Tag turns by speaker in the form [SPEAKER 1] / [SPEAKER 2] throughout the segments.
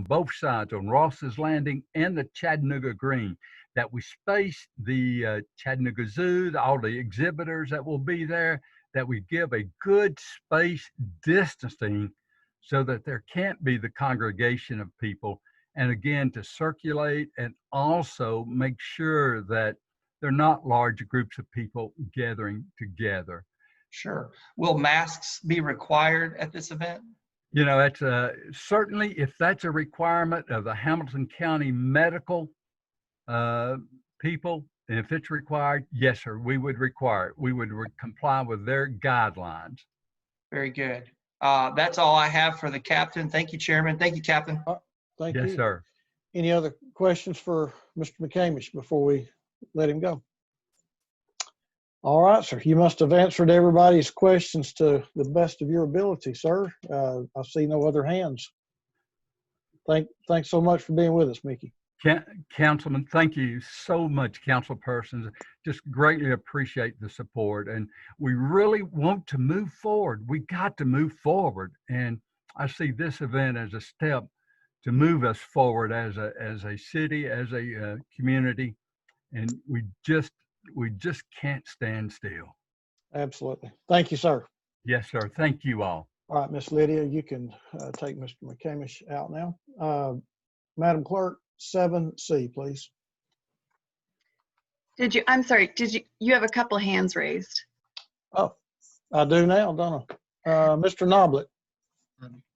[SPEAKER 1] both sides, on Ross's Landing and the Chattanooga Green, that we space the Chattanooga Zoo, all the exhibitors that will be there, that we give a good space distancing so that there can't be the congregation of people. And again, to circulate and also make sure that they're not large groups of people gathering together.
[SPEAKER 2] Sure. Will masks be required at this event?
[SPEAKER 1] You know, it's certainly, if that's a requirement of the Hamilton County medical people, and if it's required, yes, sir, we would require it. We would comply with their guidelines.
[SPEAKER 2] Very good. That's all I have for the captain. Thank you, Chairman. Thank you, Captain.
[SPEAKER 3] Thank you.
[SPEAKER 1] Yes, sir.
[SPEAKER 3] Any other questions for Mr. McCamish before we let him go? All right, sir. You must have answered everybody's questions to the best of your ability, sir. I see no other hands. Thanks so much for being with us, Mickey.
[SPEAKER 1] Councilman, thank you so much, council persons. Just greatly appreciate the support. And we really want to move forward. We got to move forward. And I see this event as a step to move us forward as a city, as a community. And we just can't stand still.
[SPEAKER 3] Absolutely. Thank you, sir.
[SPEAKER 1] Yes, sir. Thank you all.
[SPEAKER 3] All right, Miss Lydia, you can take Mr. McCamish out now. Madam Clerk, 7C, please.
[SPEAKER 4] I'm sorry, you have a couple hands raised.
[SPEAKER 3] Oh, I do now, don't I? Mr. Noblet.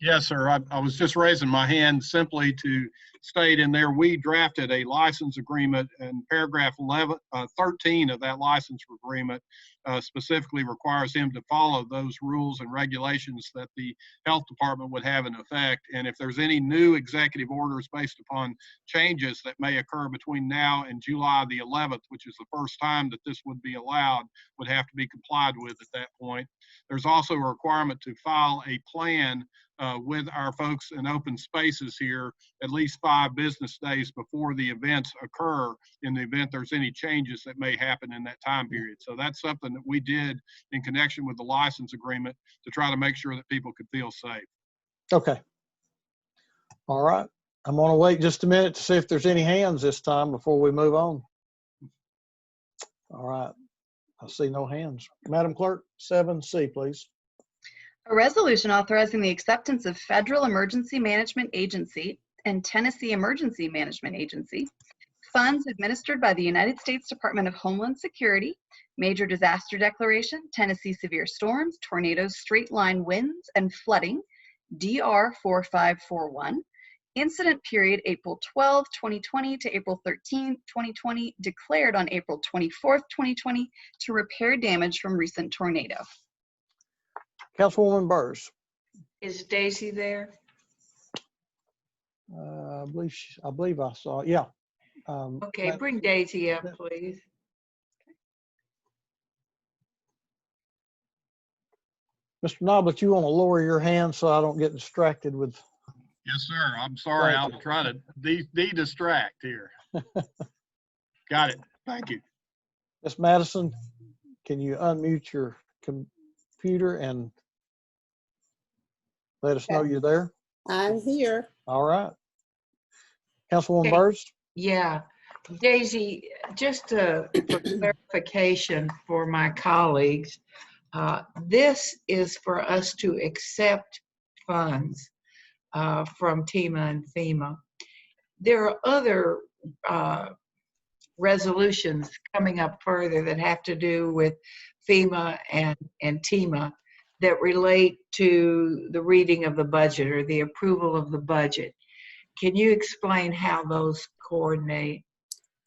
[SPEAKER 5] Yes, sir. I was just raising my hand simply to state in there, we drafted a license agreement, and paragraph 13 of that license agreement specifically requires him to follow those rules and regulations that the health department would have in effect. And if there's any new executive orders based upon changes that may occur between now and July the 11th, which is the first time that this would be allowed, would have to be complied with at that point. There's also a requirement to file a plan with our folks in open spaces here at least 5 business days before the events occur, in the event there's any changes that may happen in that time period. So that's something that we did in connection with the license agreement to try to make sure that people could feel safe.
[SPEAKER 3] Okay. All right. I'm going to wait just a minute to see if there's any hands this time before we move on. All right. I see no hands. Madam Clerk, 7C, please.
[SPEAKER 4] A resolution authorizing the acceptance of Federal Emergency Management Agency and Tennessee Emergency Management Agency funds administered by the United States Department of Homeland Security, Major Disaster Declaration, Tennessee Severe Storms, Tornadoes, Straight Line Winds, and Flooding, DR 4541, incident period April 12, 2020 to April 13, 2020, declared on April 24th, 2020, to repair damage from recent tornado.
[SPEAKER 3] Councilwoman Burrs.
[SPEAKER 6] Is Daisy there?
[SPEAKER 3] I believe I saw, yeah.
[SPEAKER 6] Okay, bring Daisy up, please.
[SPEAKER 3] Mr. Noblet, you want to lower your hand so I don't get distracted with.
[SPEAKER 5] Yes, sir. I'm sorry. I'll try to de-distract here. Got it. Thank you.
[SPEAKER 3] Ms. Madison, can you unmute your computer and let us know you're there?
[SPEAKER 7] I'm here.
[SPEAKER 3] All right. Councilwoman
[SPEAKER 6] Okay.
[SPEAKER 3] Burrs?
[SPEAKER 6] Yeah, Daisy, just for clarification for my colleagues, this is for us to accept funds from TEMA and FEMA. There are other resolutions coming up further that have to do with FEMA and TEMA that relate to the reading of the budget or the approval of the budget. Can you explain how those coordinate?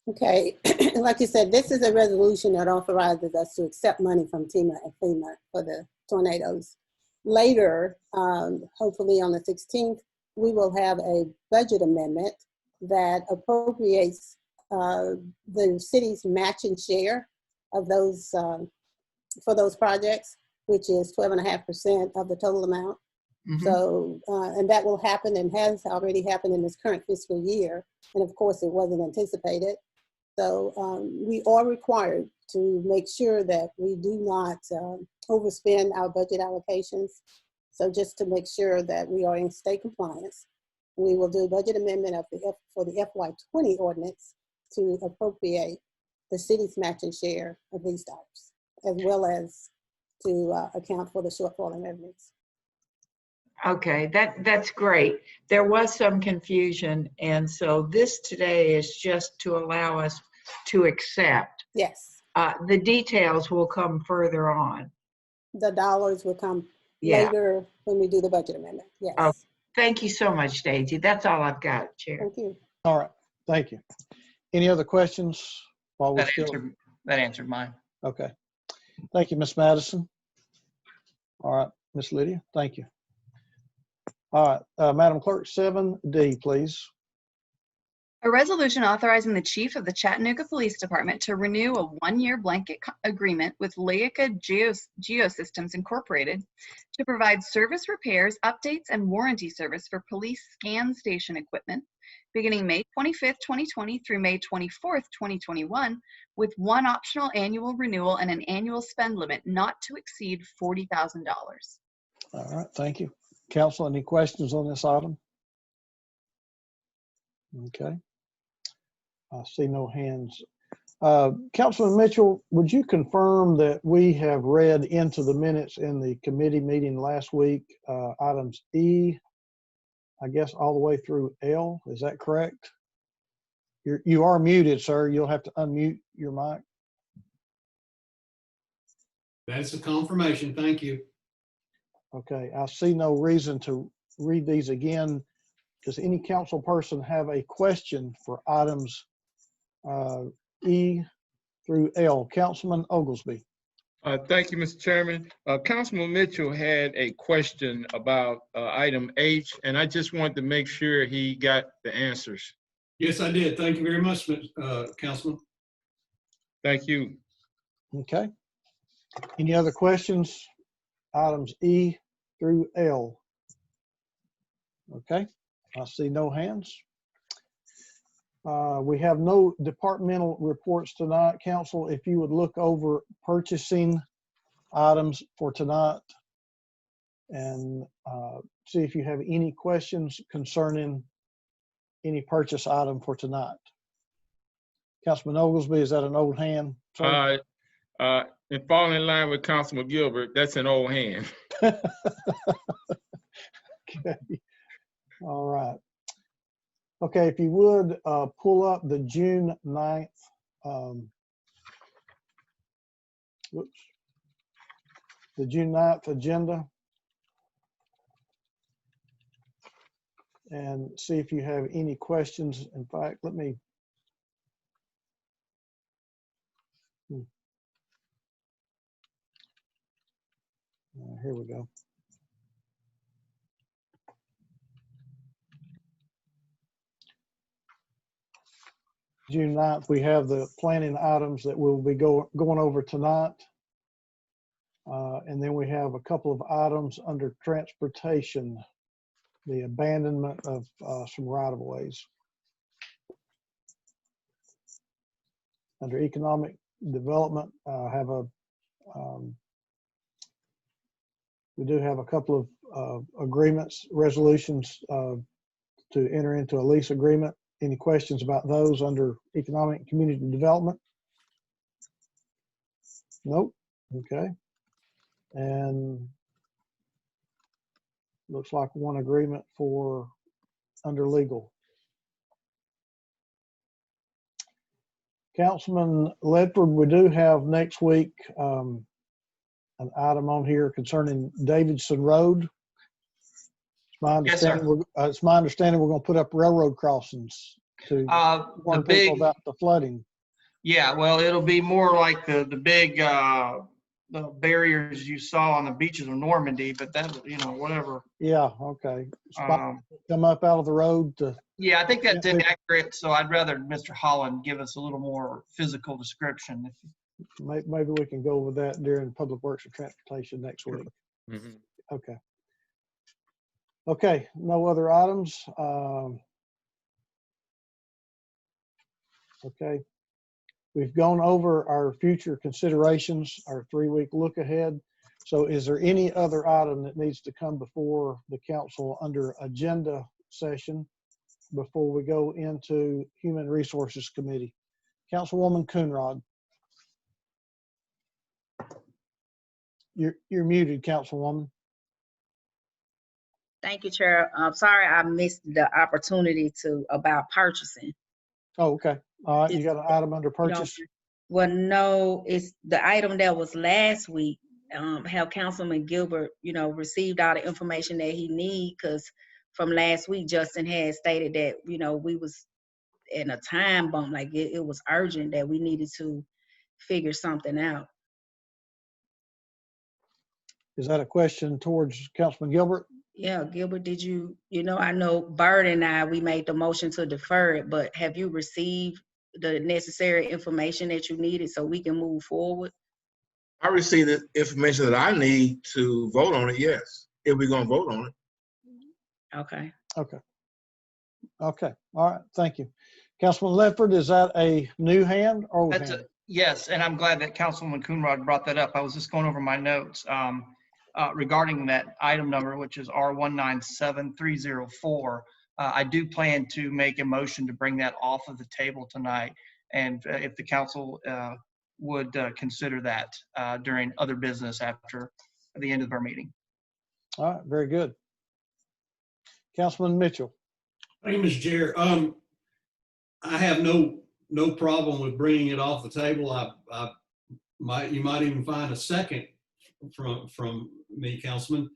[SPEAKER 7] Okay, like you said, this is a resolution that authorizes us to accept money from TEMA and FEMA for the tornadoes. Later, hopefully on the 16th, we will have a budget amendment that appropriates the city's matching share of those for those projects, which is 12.5% of the total amount. Mm-hmm. So, and that will happen and has already happened in this current fiscal year. And of course, it wasn't anticipated. So we are required to make sure that we do not overspend our budget allocations. So just to make sure that we are in state compliance. we will do a budget amendment for the FY20 ordinance to appropriate the city's matching share of these dollars, as well as to account for the shortfall in revenues.
[SPEAKER 6] Okay, that's great. There was some confusion, and so this today is just to allow us to accept.
[SPEAKER 7] Yes,
[SPEAKER 6] The details will come further on.
[SPEAKER 7] the dollars will come
[SPEAKER 6] Yeah.
[SPEAKER 7] later when we do the budget amendment. Yes.
[SPEAKER 6] Oh, thank you so much, Daisy. That's all I've got, Chair.
[SPEAKER 7] Thank you.
[SPEAKER 3] All right, thank you. Any other questions while we're
[SPEAKER 2] That answered mine.
[SPEAKER 3] Okay. Thank you, Ms. Madison. All right, Ms. Lydia, thank you. All right, Madam Clerk, 7D, please.
[SPEAKER 4] A resolution authorizing the chief of the Chattanooga Police Department to renew a one-year blanket agreement with Leica Geosystems Incorporated to provide service repairs, updates, and warranty service for police scan station equipment beginning May 25th, 2020 through May 24th, 2021, with one optional annual renewal and an annual spend limit not to exceed $40,000.
[SPEAKER 3] All right, thank you. Council, any questions on this item? Okay. I see no hands. Councilman Mitchell, would you confirm that we have read into the minutes in the committee meeting last week, items E, I guess all the way through L? Is that correct? You are muted, sir. You'll have to unmute your mic.
[SPEAKER 8] That's a confirmation. Thank you.
[SPEAKER 3] Okay, I see no reason to read these again. Does any council person have a question for items E through L? Councilman Oglesby.
[SPEAKER 9] Thank you, Mr. Chairman. Councilman Mitchell had a question about item H, and I just wanted to make sure he got the answers.
[SPEAKER 8] Yes, I did. Thank you very much, Councilman.
[SPEAKER 9] Thank you.
[SPEAKER 3] Okay. Any other questions? Items E through L. Okay, I see no hands. We have no departmental reports tonight. Council, if you would look over purchasing items for tonight and see if you have any questions concerning any purchase item for tonight. Councilman Oglesby, is that an old hand?
[SPEAKER 9] And falling in line with Councilman Gilbert, that's an old hand.
[SPEAKER 3] Okay. All right. Okay, if you would pull up the June 9th, the June 9th agenda and see if you have any questions. In fact, let me. Here we go. June 9th, we have the planning items that we'll be going over tonight. And then we have a couple of items under transportation, the abandonment of some right-of-ways. Under economic development, we do have a couple of agreements, resolutions to enter into a lease agreement. Any questions about those under economic and community development? Nope. Okay. And looks like one agreement for under legal. Councilman Ledford, we do have next week an item on here concerning Davidson Road. It's my understanding we're going to put up railroad crossings to warn people about the flooding.
[SPEAKER 2] Yeah, well, it'll be more like the big the barriers you saw on the beaches of Normandy, but that, whatever.
[SPEAKER 3] Yeah, okay. Come up out of the road to.
[SPEAKER 2] Yeah, I think that's inaccurate. So I'd rather Mr. Holland give us a little more physical description.
[SPEAKER 3] Maybe we can go over that during Public Works and Transportation next week.
[SPEAKER 9] Mm-hmm.
[SPEAKER 3] Okay. Okay, no other items. Okay. We've gone over our future considerations, our 3-week look ahead. So is there any other item that needs to come before the council under agenda session before we go into Human Resources Committee. Councilwoman Coonrod. You're muted, Councilwoman.
[SPEAKER 10] Thank you, Chair. I'm sorry I missed the opportunity about purchasing.
[SPEAKER 3] Oh, okay. All right, you got an item under purchase?
[SPEAKER 10] Well, no, it's the item that was last week. How Councilman Gilbert, received all the information that he need, because from last week, Justin had stated that, we was in a time bump, like it was urgent that we needed to figure something out.
[SPEAKER 3] Is that a question towards Councilman Gilbert?
[SPEAKER 10] Yeah, Gilbert, did I know Bird and I, we made the motion to defer it, but have you received the necessary information that you needed so we can move forward?
[SPEAKER 11] I received the information that I need to vote on it, yes, if we're gonna vote on it.
[SPEAKER 10] Okay.
[SPEAKER 3] Okay. Okay, all right, thank you. Councilman Ledford, is that a new hand or old hand?
[SPEAKER 2] Yes, and I'm glad that Councilwoman Coonrod brought that up. I was just going over my notes regarding that item number, which is R197304. I do plan to make a motion to bring that off of the table tonight, and if the council would consider that during other business after the end of our meeting.
[SPEAKER 3] All right, very good. Councilman Mitchell.
[SPEAKER 8] Thank you, Mr. Chair. I have no problem with bringing it off the table. You might even find a second from me, Councilman.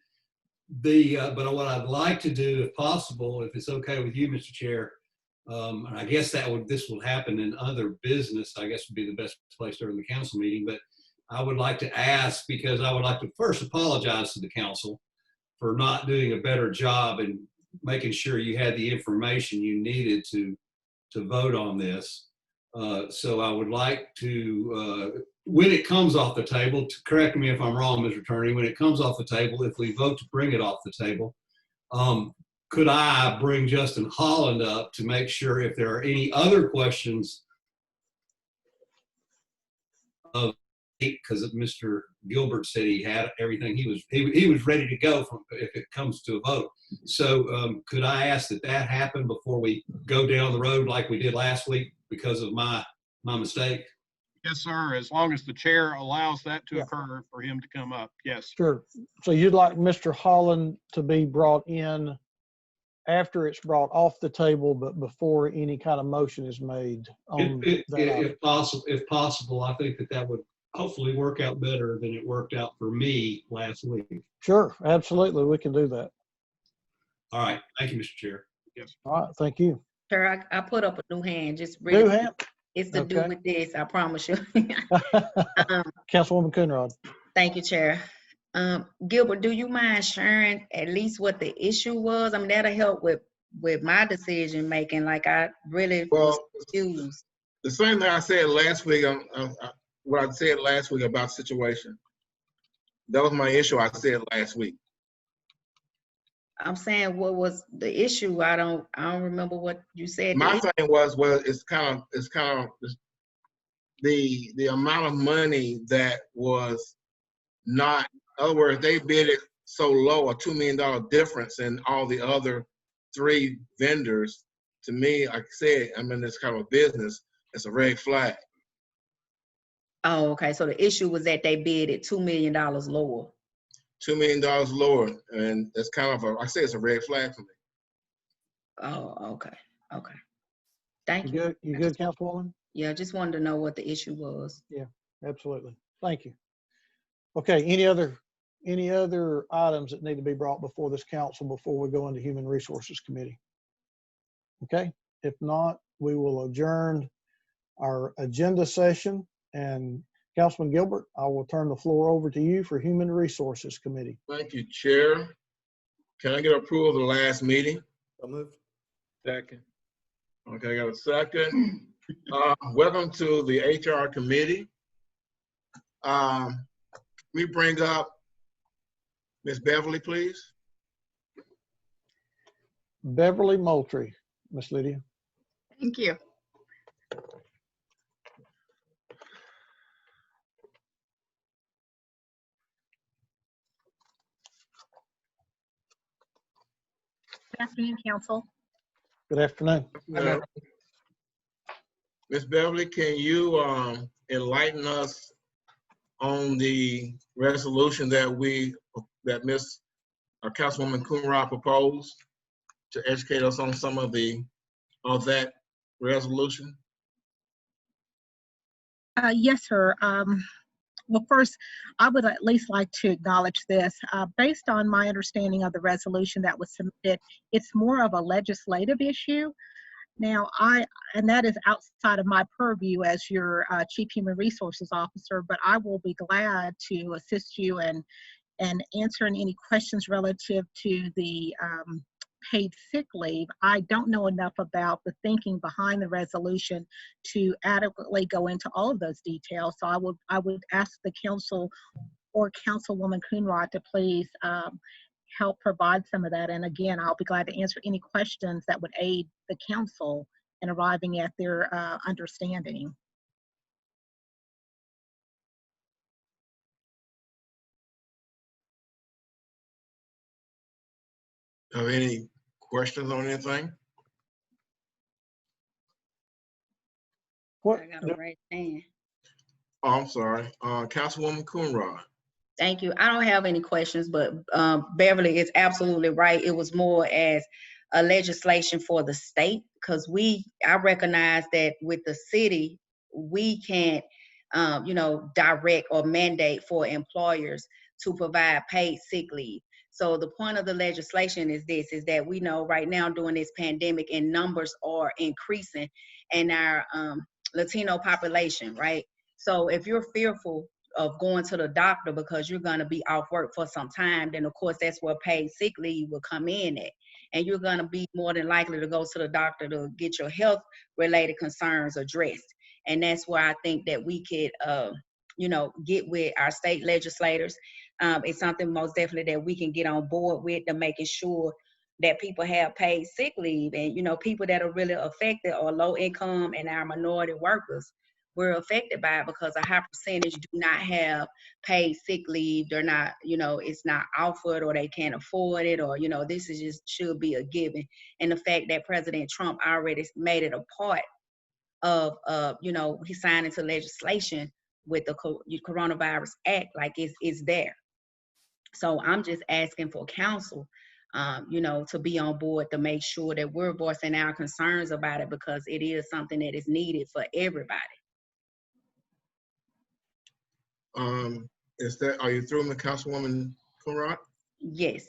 [SPEAKER 8] But what I'd like to do, if possible, if it's okay with you, Mr. Chair, and I guess this will happen in other business, I guess would be the best place during the council meeting, but I would like to ask, because I would like to first apologize to the council for not doing a better job in making sure you had the information you needed to vote on this. So I would like to, when it comes off the table, to correct me if I'm wrong, Mr. Attorney, when it comes off the table, if we vote to bring it off the table, could I bring Justin Holland up to make sure if there are any other questions of, because Mr. Gilbert said he had everything, he was ready to go if it comes to a vote. So could I ask that happen before we go down the road like we did last week because of my mistake?
[SPEAKER 5] Yes, sir. As long as the chair allows that to occur for him to come up. Yes.
[SPEAKER 3] Sure. So you'd like Mr. Holland to be brought in after it's brought off the table, but before any kind of motion is made on
[SPEAKER 8] if possible, I think that would hopefully work out better than it worked out for me last week.
[SPEAKER 3] Sure, absolutely, we can do that.
[SPEAKER 8] All right, thank you, Mr. Chair.
[SPEAKER 5] Yes.
[SPEAKER 3] All right, thank you.
[SPEAKER 10] Sir, I put up a new hand, just really.
[SPEAKER 3] New hand?
[SPEAKER 10] It's to do with this, I promise you.
[SPEAKER 3] Councilwoman Coonrod.
[SPEAKER 10] Thank you, Chair. Gilbert, do you mind sharing at least what the issue was? I mean, that'll help with my decision making. Like, I really was confused.
[SPEAKER 11] The same thing I said last week, what I said last week about situation. That was my issue I said last week.
[SPEAKER 10] I'm saying, what was the issue? I don't remember what you said.
[SPEAKER 11] My thing was, well, it's kind of the amount of money that was not, in other words, they bid it so low, a $2 million difference in all the other 3 vendors. To me, like I said, I'm in this kind of business, it's a red flag.
[SPEAKER 10] Oh, okay. So the issue was that they bid it $2 million lower.
[SPEAKER 11] $2 million lower, and it's kind of I say it's a red flag for me.
[SPEAKER 10] Oh, okay. Okay. Thank you.
[SPEAKER 3] Good? You good, Councilwoman?
[SPEAKER 10] Yeah, just wanted to know what the issue was.
[SPEAKER 3] Yeah, absolutely. Thank you. Okay, any other items that need to be brought before this council before we go into Human Resources Committee? Okay, if not, we will adjourn our agenda session, and Councilman Gilbert, I will turn the floor over to you for Human Resources Committee.
[SPEAKER 11] Thank you, Chair. Can I get approval of the last meeting?
[SPEAKER 12] So moved.
[SPEAKER 9] Second.
[SPEAKER 11] Okay, I got a second. Welcome to the HR Committee. We bring up Ms. Beverly, please.
[SPEAKER 3] Beverly Moultrie, Miss Lydia.
[SPEAKER 4] Thank you.
[SPEAKER 12] Good afternoon, Council.
[SPEAKER 3] Good afternoon.
[SPEAKER 11] Ms. Beverly, can you enlighten us on the resolution that Ms. Councilwoman Coonrod proposed to educate us on some of that resolution?
[SPEAKER 12] Yes, sir. Well, first, I would at least like to acknowledge this. Based on my understanding of the resolution that was submitted, it's more of a legislative issue. Now, and that is outside of my purview as your Chief Human Resources Officer, but I will be glad to assist you in answering any questions relative to the paid sick leave. I don't know enough about the thinking behind the resolution to adequately go into all of those details. So I would ask the council or Councilwoman Coonrod to please help provide some of that. And again, I'll be glad to answer any questions that would aid the council in arriving at their understanding.
[SPEAKER 11] Have any questions on anything?
[SPEAKER 3] What?
[SPEAKER 10] I got a raised hand.
[SPEAKER 11] Oh, I'm sorry. Councilwoman Coonrod.
[SPEAKER 10] Thank you. I don't have any questions, but Beverly is absolutely right. It was more as a legislation for the state, because I recognize that with the city, we can't, direct or mandate for employers to provide paid sick leave. So the point of the legislation is that we know right now during this pandemic and numbers are increasing in our Latino population, right? So if you're fearful of going to the doctor because you're going to be off work for some time, then of course that's where paid sick leave will come in at. And you're going to be more than likely to go to the doctor to get your health related concerns addressed. And that's where I think that we could, get with our state legislators. It's something most definitely that we can get on board with, to making sure that people have paid sick leave. And, people that are really affected are low income and our minority workers. We're affected by it because a high percentage do not have paid sick leave. They're not, it's not offered, or they can't afford it, or, this is just should be a given. And the fact that President Trump already made it a part of, he signed into legislation with the Coronavirus Act, like it's there. So I'm just asking for counsel, to be on board to make sure that we're voicing our concerns about it, because it is something that is needed for everybody.
[SPEAKER 11] Are you through, Ms. Councilwoman Coonrod?
[SPEAKER 10] Yes.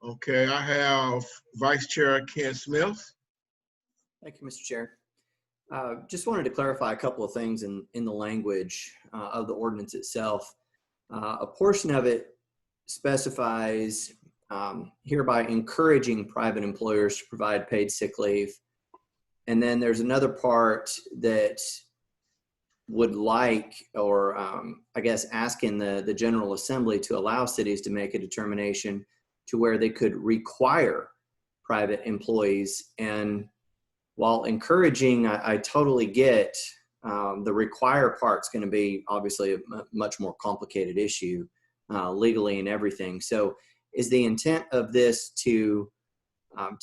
[SPEAKER 11] Okay, I have Vice Chair Ken Smith.
[SPEAKER 13] Thank you, Mr. Chair. Just wanted to clarify a couple of things in the language of the ordinance itself. A portion of it specifies hereby encouraging private employers to provide paid sick leave. And then there's another part that would like, or I guess asking the General Assembly to allow cities to make a determination to where they could require private employees. And while encouraging, I totally get the require part's going to be obviously a much more complicated issue legally and everything. So is the intent of this to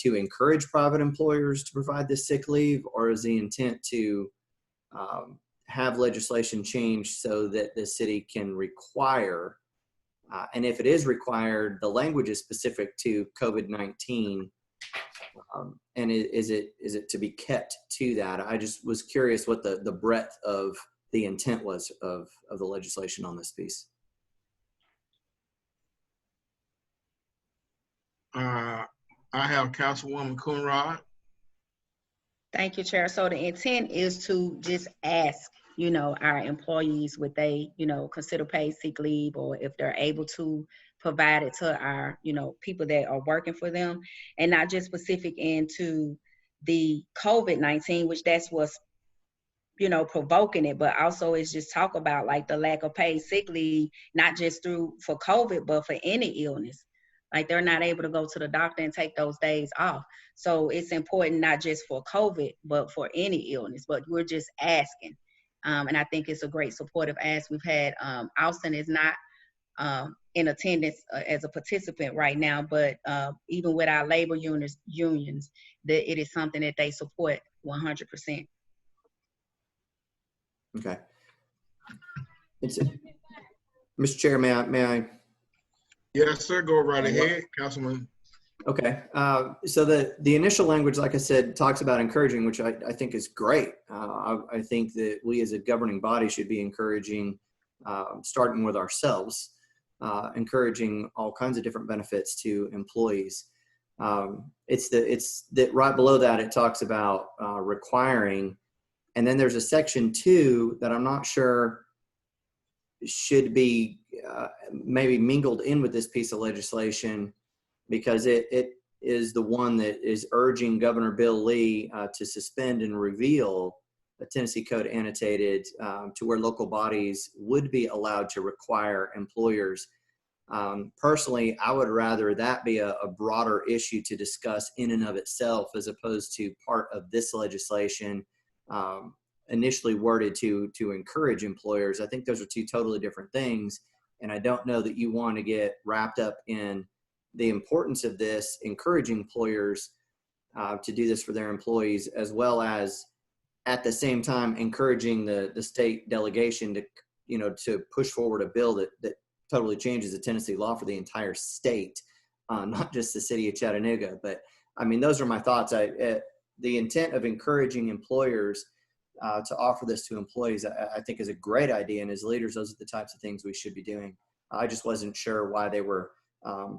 [SPEAKER 13] encourage private employers to provide this sick leave, or is the intent to have legislation change so that the city can require, and if it is required, the language is specific to COVID-19, and is it to be kept to that? I just was curious what the breadth of the intent was of the legislation on this piece.
[SPEAKER 11] I have Councilwoman Coonrod.
[SPEAKER 10] Thank you, Chair. So the intent is to just ask, our employees, would they, consider paid sick leave, or if they're able to provide it to our, people that are working for them, and not just specific into the COVID-19, which that's what's, provoking it, but also it's just talk about like the lack of paid sick leave, not just for COVID, but for any illness. Like they're not able to go to the doctor and take those days off. So it's important not just for COVID, but for any illness. But we're just asking. And I think it's a great supportive ask. We've had, Austin is not in attendance as a participant right now, but even with our labor unions, that it is something that they support 100%.
[SPEAKER 13] Okay. Mr. Chair, may I?
[SPEAKER 11] Yes, sir. Go right ahead, Councilman.
[SPEAKER 13] Okay. So the initial language, like I said, talks about encouraging, which I think is great. I think that we as a governing body should be encouraging, starting with ourselves, encouraging all kinds of different benefits to employees. It's that right below that, it talks about requiring, and then there's a section 2 that I'm not sure should be maybe mingled in with this piece of legislation, because it is the one that is urging Governor Bill Lee to suspend and reveal a Tennessee Code annotated to where local bodies would be allowed to require employers. Personally, I would rather that be a broader issue to discuss in and of itself, as opposed to part of this legislation initially worded to encourage employers. I think those are two totally different things. And I don't know that you want to get wrapped up in the importance of this, encouraging employers to do this for their employees, as well as at the same time encouraging the state delegation to push forward a bill that totally changes the Tennessee law for the entire state, not just the city of Chattanooga. But I mean, those are my thoughts. The intent of encouraging employers to offer this to employees, I think is a great idea. And as leaders, those are the types of things we should be doing. I just wasn't sure why they were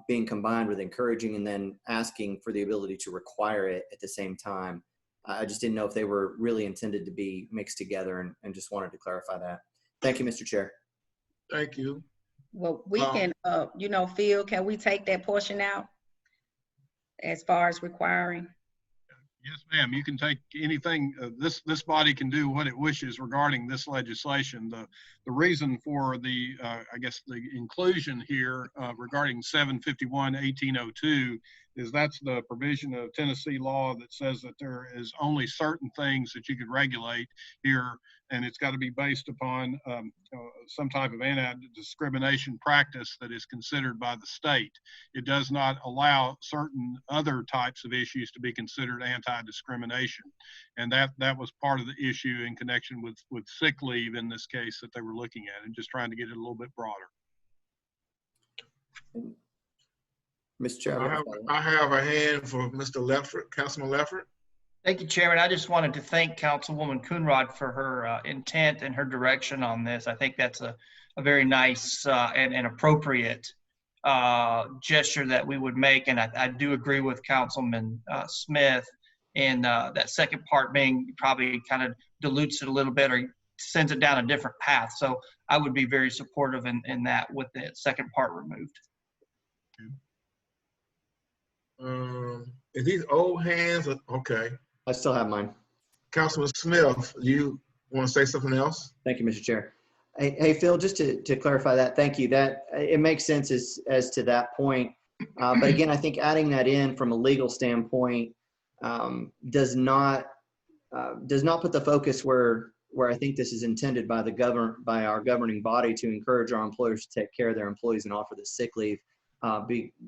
[SPEAKER 13] being combined with encouraging and then asking for the ability to require it at the same time. I just didn't know if they were really intended to be mixed together, and just wanted to clarify that. Thank you, Mr. Chair.
[SPEAKER 11] Thank you.
[SPEAKER 10] Well, we can, Phil, can we take that portion out as far as requiring?
[SPEAKER 5] Yes, ma'am. You can take anything. This body can do what it wishes regarding this legislation. The reason for the I guess the inclusion here regarding 751-1802 is that's the provision of Tennessee law that says that there is only certain things that you could regulate here, and it's got to be based upon some type of anti-discrimination practice that is considered by the state. It does not allow certain other types of issues to be considered anti-discrimination, and that was part of the issue in connection with sick leave in this case that they were looking at, and just trying to get it a little bit broader.
[SPEAKER 13] Mr. Chair,
[SPEAKER 11] I have a hand for Mr. Leffert, Councilman Leffert.
[SPEAKER 2] Thank you, Chairman. I just wanted to thank Councilwoman Coonrod for her intent and her direction on this. I think that's a very nice and appropriate gesture that we would make. And I do agree with Councilman Smith in that second part being probably kind of dilutes it a little bit or sends it down a different path. So I would be very supportive in that with the second part removed.
[SPEAKER 11] Is these old hands? Okay.
[SPEAKER 13] I still have mine.
[SPEAKER 11] Councilman Smith, you want to say something else?
[SPEAKER 13] Thank you, Mr. Chair. Hey, Phil, just to clarify that, thank you. That it makes sense as to that point. But again, I think adding that in from a legal standpoint does not put the focus where I think this is intended by our governing body to encourage our employers to take care of their employees and offer the sick leave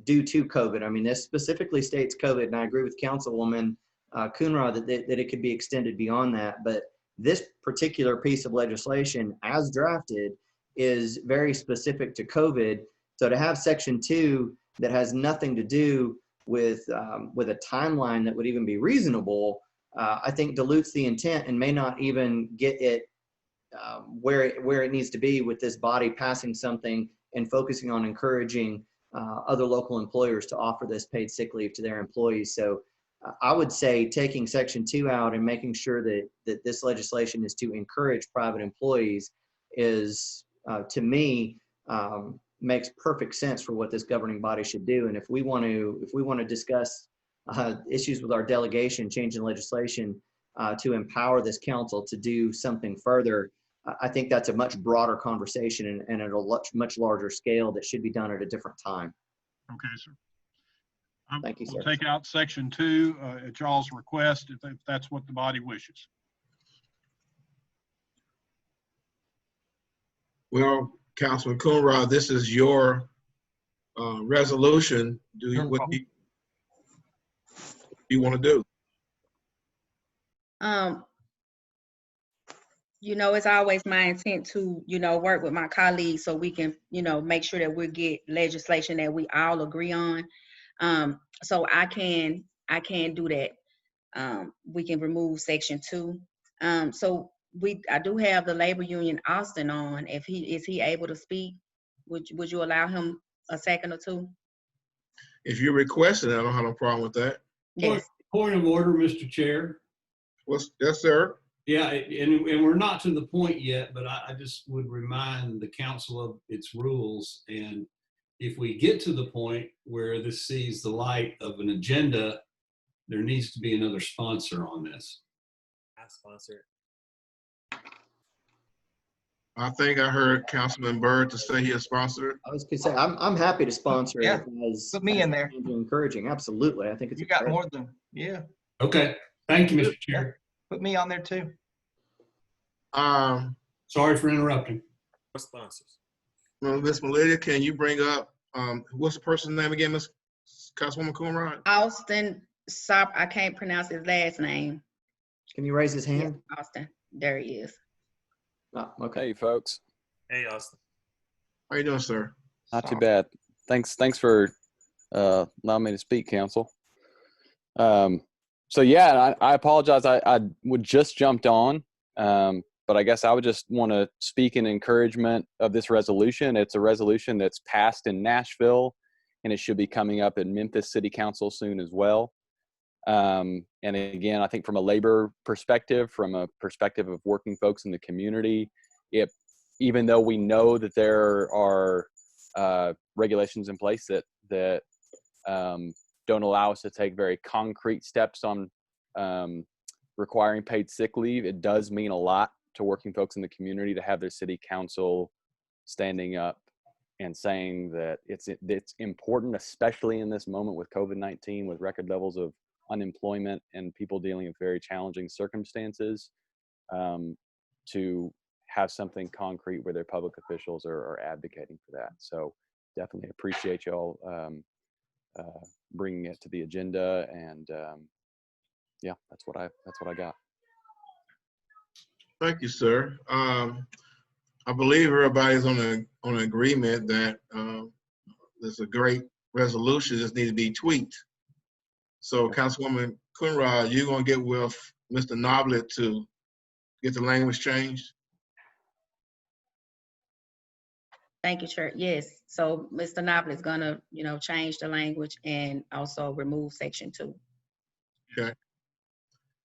[SPEAKER 13] due to COVID. I mean, this specifically states COVID, and I agree with Councilwoman Coonrod that it could be extended beyond that. But this particular piece of legislation, as drafted, is very specific to COVID. So to have Section 2 that has nothing to do with a timeline that would even be reasonable, I think dilutes the intent and may not even get it where it needs to be, with this body passing something and focusing on encouraging other local employers to offer this paid sick leave to their employees. So I would say taking Section 2 out and making sure that this legislation is to encourage private employees is, to me, makes perfect sense for what this governing body should do. And if we want to discuss issues with our delegation, changing legislation to empower this council to do something further, I think that's a much broader conversation and at a much larger scale that should be done at a different time.
[SPEAKER 5] Okay, sir.
[SPEAKER 13] Thank you, sir.
[SPEAKER 5] We'll take out Section 2 at y'all's request if that's what the body wishes.
[SPEAKER 11] Well, Councilman Coonrod, this is your resolution. What do you want to do?
[SPEAKER 10] You know, it's always my intent to, you know, work with my colleagues so we can, you know, make sure that we get legislation that we all agree on. So I can do that. We can remove section 2. So I do have the labor union Austin on. Is he able to speak? Would you allow him a second or two?
[SPEAKER 11] If you request it, I don't have no problem with that.
[SPEAKER 10] Yes.
[SPEAKER 8] Point of order, Mr. Chair.
[SPEAKER 11] Yes, sir.
[SPEAKER 8] Yeah, and we're not to the point yet, but I just would remind the council of its rules. And if we get to the point where this sees the light of an agenda, there needs to be another sponsor on this.
[SPEAKER 14] I sponsor it.
[SPEAKER 11] I think I heard Councilman Byrd to say he'll sponsor it.
[SPEAKER 13] I was gonna say, I'm happy to sponsor
[SPEAKER 2] Yeah,
[SPEAKER 13] it as
[SPEAKER 2] put me in there.
[SPEAKER 13] encouraging. Absolutely. I think it's
[SPEAKER 2] You got
[SPEAKER 13] great.
[SPEAKER 2] more than, yeah.
[SPEAKER 8] Okay, thank you, Mr. Chair.
[SPEAKER 2] Put me on there too.
[SPEAKER 8] Sorry for interrupting.
[SPEAKER 14] What sponsors?
[SPEAKER 11] Well, Ms. Melinda, can you bring up, what's the person's name again, Ms. Councilwoman Coonrod?
[SPEAKER 10] Austin, I can't pronounce his last name.
[SPEAKER 13] Can you raise his hand?
[SPEAKER 10] Yeah, Austin, there he is.
[SPEAKER 13] Oh, okay.
[SPEAKER 15] Hey, folks.
[SPEAKER 14] Hey, Austin.
[SPEAKER 11] How you doing, sir?
[SPEAKER 15] Not too bad. Thanks for allowing me to speak, council. So yeah, I apologize. I would just jumped on, but I guess I would just want to speak in encouragement of this resolution. It's a resolution that's passed in Nashville, and it should be coming up in Memphis City Council soon as well. And again, I think from a labor perspective, from a perspective of working folks in the community, even though we know that there are regulations in place that don't allow us to take very concrete steps on requiring paid sick leave, it does mean a lot to working folks in the community to have their city council standing up and saying that it's important, especially in this moment with COVID-19, with record levels of unemployment and people dealing with very challenging circumstances, to have something concrete where their public officials are advocating for that. So definitely appreciate y'all bringing it to the agenda, and yeah, that's what I got.
[SPEAKER 11] Thank you, sir. I believe everybody's on an agreement that there's a great resolution that needs to be tweaked. So Councilwoman Coonrod, you're gonna get with Mr. Noblet to get the language changed?
[SPEAKER 10] Thank you, Chair. Yes. So Mr. Knopfler is gonna, change the language and also remove section 2.
[SPEAKER 11] Okay.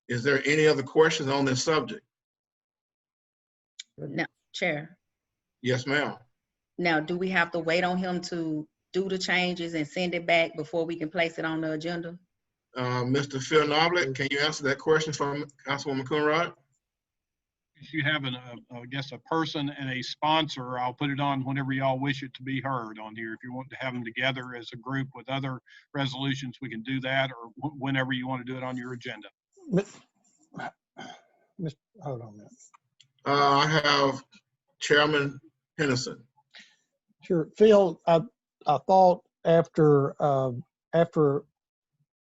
[SPEAKER 11] Is there any other questions on this subject?
[SPEAKER 10] No, Chair.
[SPEAKER 11] Yes, ma'am.
[SPEAKER 10] Now, do we have to wait on him to do the changes and send it back before we can place it on the agenda?
[SPEAKER 11] Mr. Phil Noblet, can you answer that question from Councilwoman Coonrod?
[SPEAKER 5] If you have I guess a person and a sponsor, I'll put it on whenever y'all wish it to be heard on here. If you want to have them together as a group with other resolutions, we can do that, or whenever you want to do it on your agenda.
[SPEAKER 3] Hold on a minute.
[SPEAKER 11] I have Chairman Henderson.
[SPEAKER 3] Sure, Phil. I thought after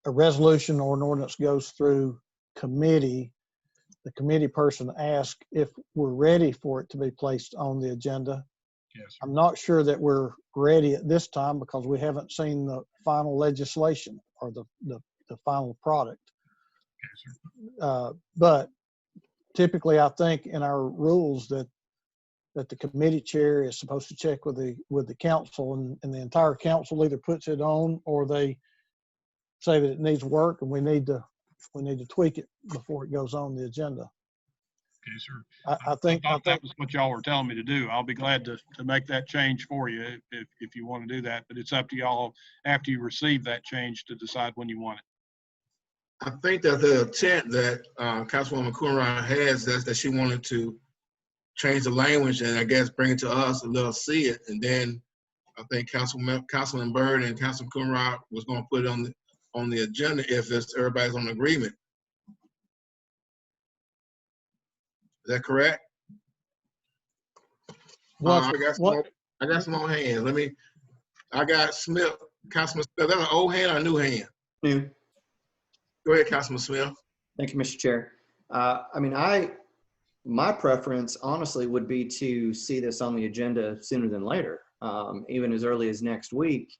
[SPEAKER 3] a resolution or an ordinance goes through committee, the committee person asked if we're ready for it to be placed on the agenda.
[SPEAKER 5] Yes, sir.
[SPEAKER 3] I'm not sure that we're ready at this time because we haven't seen the final legislation or the final product.
[SPEAKER 5] Okay,
[SPEAKER 3] but typically, I think in our rules that the committee chair is supposed to check with the council, and the entire council either puts it on or they say that it needs work and we need to tweak it before it goes on the agenda.
[SPEAKER 5] Okay, sir.
[SPEAKER 3] I think
[SPEAKER 5] that was what y'all were telling me to do. I'll be glad to make that change for you if you want to do that, but it's up to y'all after you receive that change to decide when you want it.
[SPEAKER 11] I think that the intent that Councilwoman Coonrod has is that she wanted to change the language and I guess bring it to us and let us see it. And then I think Councilman Byrd and Councilman Coonrod was going to put it on the agenda if everybody's on agreement. Is that correct? I got some more hands. I got Smith, Councilman Smith. That's an old hand or a new hand?
[SPEAKER 13] New.
[SPEAKER 11] Go ahead, Councilman Smith.
[SPEAKER 13] Thank you, Mr. Chair. My preference, honestly, would be to see this on the agenda sooner than later, even as early as next week.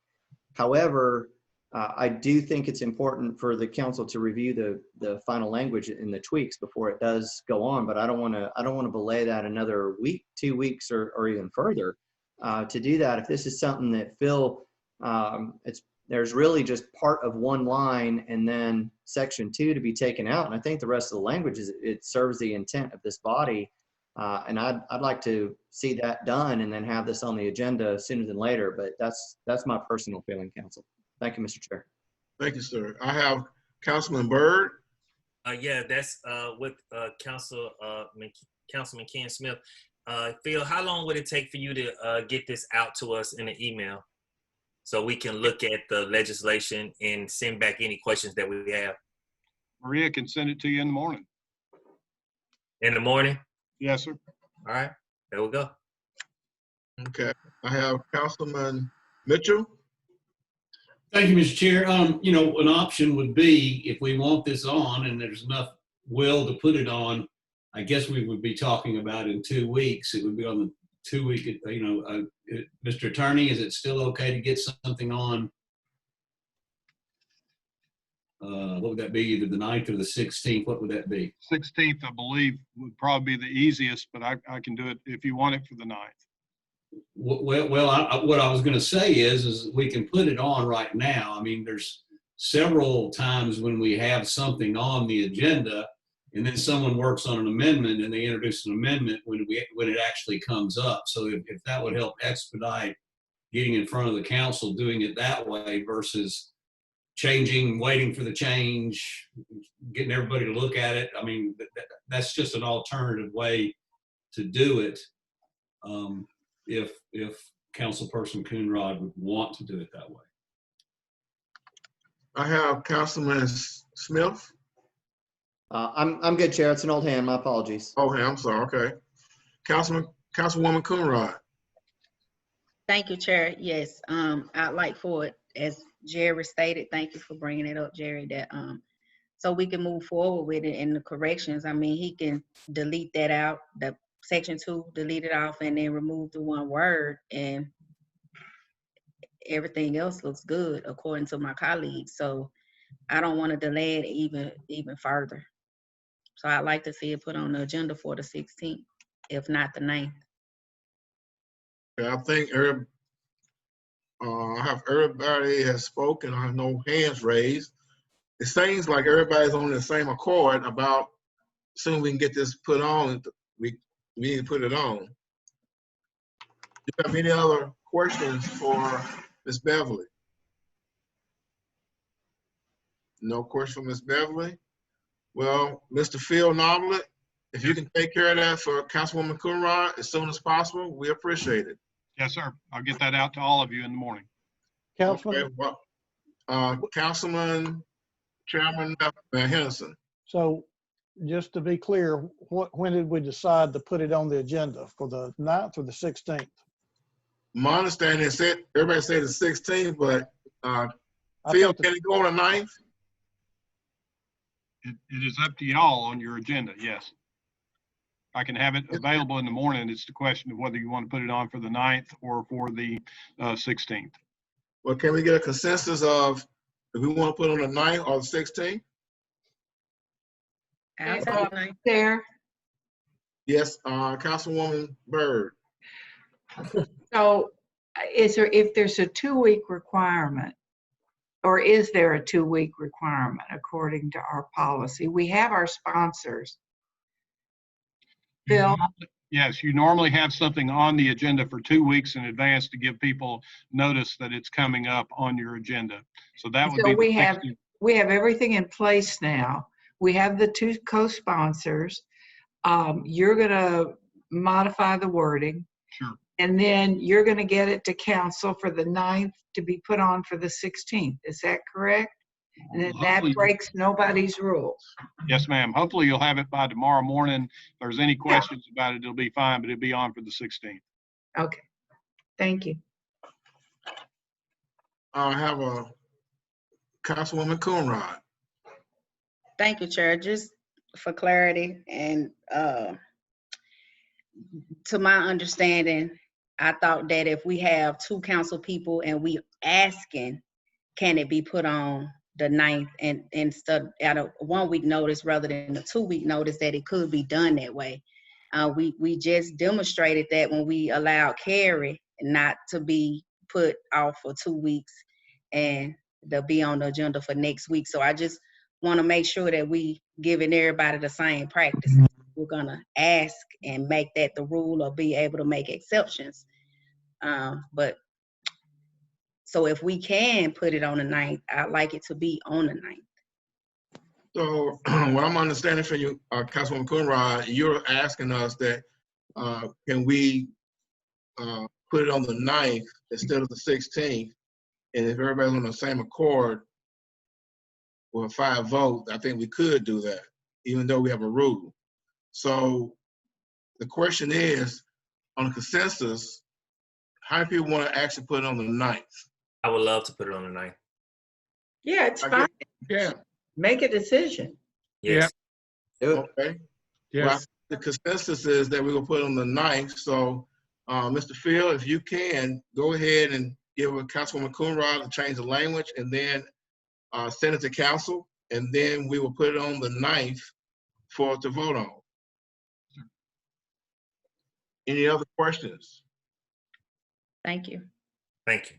[SPEAKER 13] However, I do think it's important for the council to review the final language and the tweaks before it does go on. But I don't want to belay that another week, 2 weeks, or even further. To do that, if this is something that Phil, there's really just part of one line and then section 2 to be taken out, and I think the rest of the language it serves the intent of this body. And I'd like to see that done and then have this on the agenda sooner than later. But that's my personal feeling, council. Thank you, Mr. Chair.
[SPEAKER 11] Thank you, sir. I have Councilman Byrd.
[SPEAKER 14] Yeah, that's with Councilman Ken Smith. Phil, how long would it take for you to get this out to us in an email so we can look at the legislation and send back any questions that we have?
[SPEAKER 5] Maria can send it to you in the morning.
[SPEAKER 14] In the morning?
[SPEAKER 5] Yes, sir.
[SPEAKER 14] All right, there we go.
[SPEAKER 11] Okay. I have Councilman Mitchell.
[SPEAKER 8] Thank you, Mr. Chair. An option would be, if we want this on and there's enough will to put it on, I guess we would be talking about in 2 weeks. It would be on the 2 week, Mr. Attorney, is it still okay to get something on? What would that be? Either the 9th or the 16th? What would that be?
[SPEAKER 5] 16th, I believe, would probably be the easiest, but I can do it if you want it for the 9th.
[SPEAKER 8] Well, what I was going to say is we can put it on right now. I mean, there's several times when we have something on the agenda and then someone works on an amendment and they introduce an amendment when it actually comes up. So if that would help expedite getting in front of the council, doing it that way versus changing, waiting for the change, getting everybody to look at it. I mean, that's just an alternative way to do it. If Councilperson Coonrod would want to do it that way.
[SPEAKER 11] I have Councilman Smith.
[SPEAKER 13] I'm good, Chair. It's an old hand. My apologies.
[SPEAKER 11] Okay, I'm sorry. Okay. Councilwoman Coonrod.
[SPEAKER 10] Thank you, Chair. Yes, I'd like for it, as Jerry stated, thank you for bringing it up, Jerry, that so we can move forward with it in the corrections. I mean, he can delete that out, the section 2, delete it off, and then remove the one word, and everything else looks good according to my colleagues. So I don't want to delay it even further. So I'd like to see it put on the agenda for the 16th, if not the 9th.
[SPEAKER 11] I think everybody has spoken. I have no hands raised. It seems like everybody's on the same accord about soon we can get this put on. We need to put it on. Do you have any other questions for Ms. Beverly? No question for Ms. Beverly. Well, Mr. Phil Novelet, if you can take care of that for Councilwoman Coonrod as soon as possible, we appreciate it.
[SPEAKER 5] Yes, sir. I'll get that out to all of you in the morning.
[SPEAKER 3] Councilman?
[SPEAKER 11] Okay, well, Councilman Chairman Henderson.
[SPEAKER 3] So just to be clear, when did we decide to put it on the agenda, for the 9th or the 16th?
[SPEAKER 11] My understanding is that everybody said the 16th, but Phil, can it go on the 9th?
[SPEAKER 5] It is up to y'all on your agenda, yes. I can have it available in the morning. It's the question of whether you want to put it on for the 9th or for the 16th.
[SPEAKER 11] Well, can we get a consensus of if we want to put on the 9th or the 16th?
[SPEAKER 6] There.
[SPEAKER 11] Yes, Councilwoman Byrd.
[SPEAKER 6] So if there's a 2-week requirement, or is there a 2-week requirement according to our policy? We have our sponsors. Phil?
[SPEAKER 5] Yes, you normally have something on the agenda for 2 weeks in advance to give people notice that it's coming up on your agenda. So that would be
[SPEAKER 6] we have everything in place now. We have the 2 co-sponsors. You're going to modify the wording.
[SPEAKER 5] Sure.
[SPEAKER 6] And then you're going to get it to council for the 9th to be put on for the 16th. Is that correct? And then that breaks nobody's rules.
[SPEAKER 5] Yes, ma'am. Hopefully you'll have it by tomorrow morning. If there's any questions about it, it'll be fine, but it'll be on for the 16th.
[SPEAKER 6] Okay. Thank you.
[SPEAKER 11] I have a Councilwoman Coonrod.
[SPEAKER 10] Thank you, Chair. Just for clarity and to my understanding, I thought that if we have 2 council people and we asking, can it be put on the 9th and instead at a 1-week notice rather than a 2-week notice, that it could be done that way. We just demonstrated that when we allowed Carrie not to be put off for 2 weeks and they'll be on the agenda for next week. So I just want to make sure that we giving everybody the same practice. We're gonna ask and make that the rule or be able to make exceptions. But so if we can put it on the 9th, I'd like it to be on the 9th.
[SPEAKER 11] So what I'm understanding from you, Councilwoman Coonrod, you're asking us that can we put it on the 9th instead of the 16th? And if everybody's on the same accord with a 5 vote, I think we could do that, even though we have a rule. So the question is, on a consensus, how many people want to actually put it on the 9th?
[SPEAKER 14] I would love to put it on the 9th.
[SPEAKER 6] Yeah, it's fine.
[SPEAKER 9] Yeah.
[SPEAKER 6] Make a decision.
[SPEAKER 14] Yes.
[SPEAKER 11] Okay.
[SPEAKER 9] Yes.
[SPEAKER 11] Well, the consensus is that we're gonna put it on the 9th. So, Mr. Field, if you can, go ahead and give a Councilwoman Coonrod to change the language and then send it to council, and then we will put it on the 9th for it to vote on. Any other questions?
[SPEAKER 10] Thank you.
[SPEAKER 14] Thank you.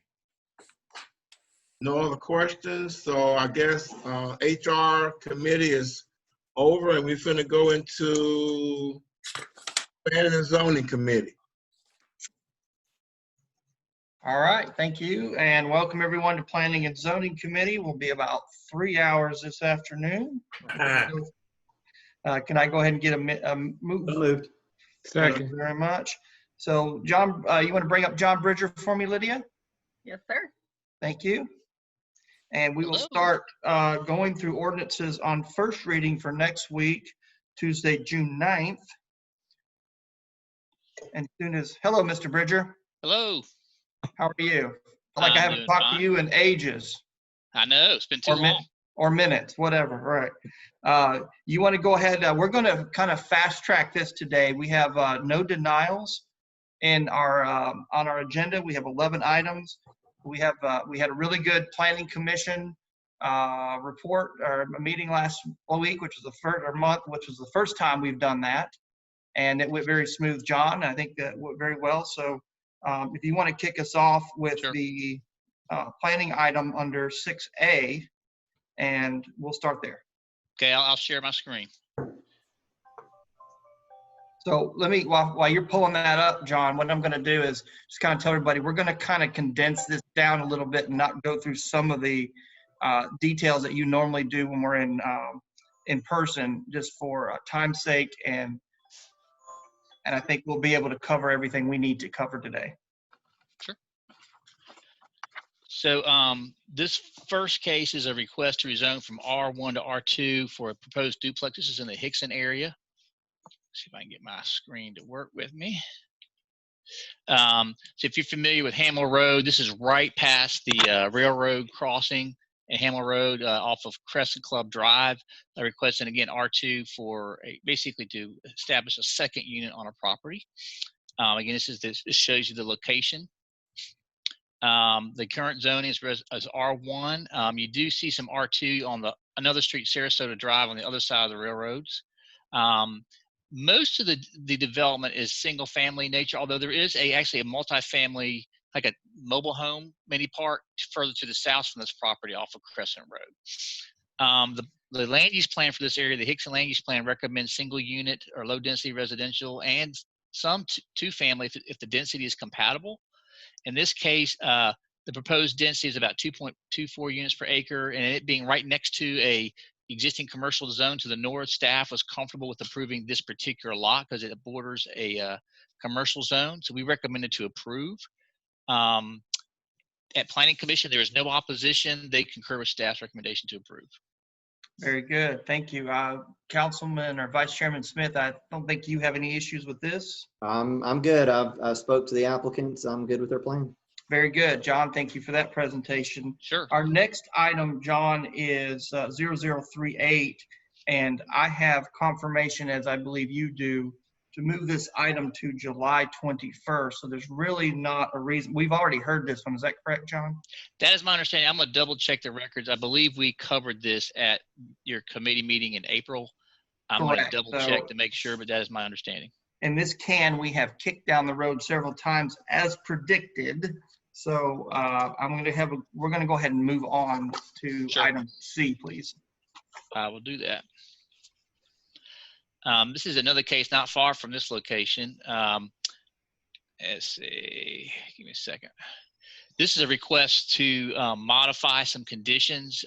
[SPEAKER 11] No other questions, so I guess HR committee is over and we're finna go into planning and zoning committee.
[SPEAKER 2] All right, thank you, and welcome everyone to Planning and Zoning Committee. We'll be about 3 hours this afternoon. Can I go ahead and get a move?
[SPEAKER 13] Moved.
[SPEAKER 2] Thank
[SPEAKER 9] Second.
[SPEAKER 2] you very much. So John, you want to bring up John Bridger for me, Lydia?
[SPEAKER 4] Yes, sir.
[SPEAKER 2] Thank you. And we will start going through ordinances on first reading for next week, Tuesday, June 9th. And soon as, hello, Mr. Bridger.
[SPEAKER 16] Hello.
[SPEAKER 2] How are you? I feel like I haven't talked to you in ages.
[SPEAKER 16] I know, it's been too long.
[SPEAKER 2] Or minutes, whatever, right. You want to go ahead, we're going to kind of fast track this today. We have no denials in our on our agenda. We have 11 items. We had a really good planning commission report or a meeting last week, which was the first time we've done that, and it went very smooth, John. I think that went very well. So if you want to kick us off with the planning item under 6A, and we'll start there.
[SPEAKER 16] Okay, I'll share my screen.
[SPEAKER 2] So let me, while you're pulling that up, John, what I'm going to do is just kind of tell everybody, we're going to kind of condense this down a little bit and not go through some of the details that you normally do when we're in person, just for time's sake, and I think we'll be able to cover everything we need to cover today.
[SPEAKER 16] Sure. So this first case is a request to rezone from R1 to R2 for a proposed duplex. This is in the Hickson area. See if I can get my screen to work with me. So if you're familiar with Hamel Road, this is right past the railroad crossing at Hamel Road off of Crescent Club Drive. I requested again R2 for basically to establish a second unit on a property. Again, this shows you the location. The current zoning is R1. You do see some R2 on another street, Sarasota Drive, on the other side of the railroads. Most of the development is single family nature, although there is actually a multifamily, like a mobile home mini park further to the south from this property off of Crescent Road. The land use plan for this area, the Hickson land use plan, recommends single unit or low density residential and some two family if the density is compatible. In this case, the proposed density is about 2.24 units per acre, and it being right next to a existing commercial zone to the north, staff was comfortable with approving this particular lot because it borders a commercial zone. So we recommended to approve. At Planning Commission, there is no opposition. They concur with staff's recommendation to approve.
[SPEAKER 2] Very good. Thank you. Councilman or Vice Chairman Smith, I don't think you have any issues with this.
[SPEAKER 13] I'm good. I spoke to the applicants. I'm good with their plan.
[SPEAKER 2] Very good. John, thank you for that presentation.
[SPEAKER 16] Sure.
[SPEAKER 2] Our next item, John, is 0038, and I have confirmation, as I believe you do, to move this item to July 21st. So there's really not a reason. We've already heard this one. Is that correct, John?
[SPEAKER 16] That is my understanding. I'm going to double check the records. I believe we covered this at your committee meeting in April. I'm going to
[SPEAKER 2] Correct.
[SPEAKER 16] double check to make sure, but that is my understanding.
[SPEAKER 2] And this can we have kicked down the road several times as predicted. So we're going to go ahead and move on to item C, please.
[SPEAKER 16] I will do that. This is another case not far from this location. Let's see, give me a second. This is a request to modify some conditions.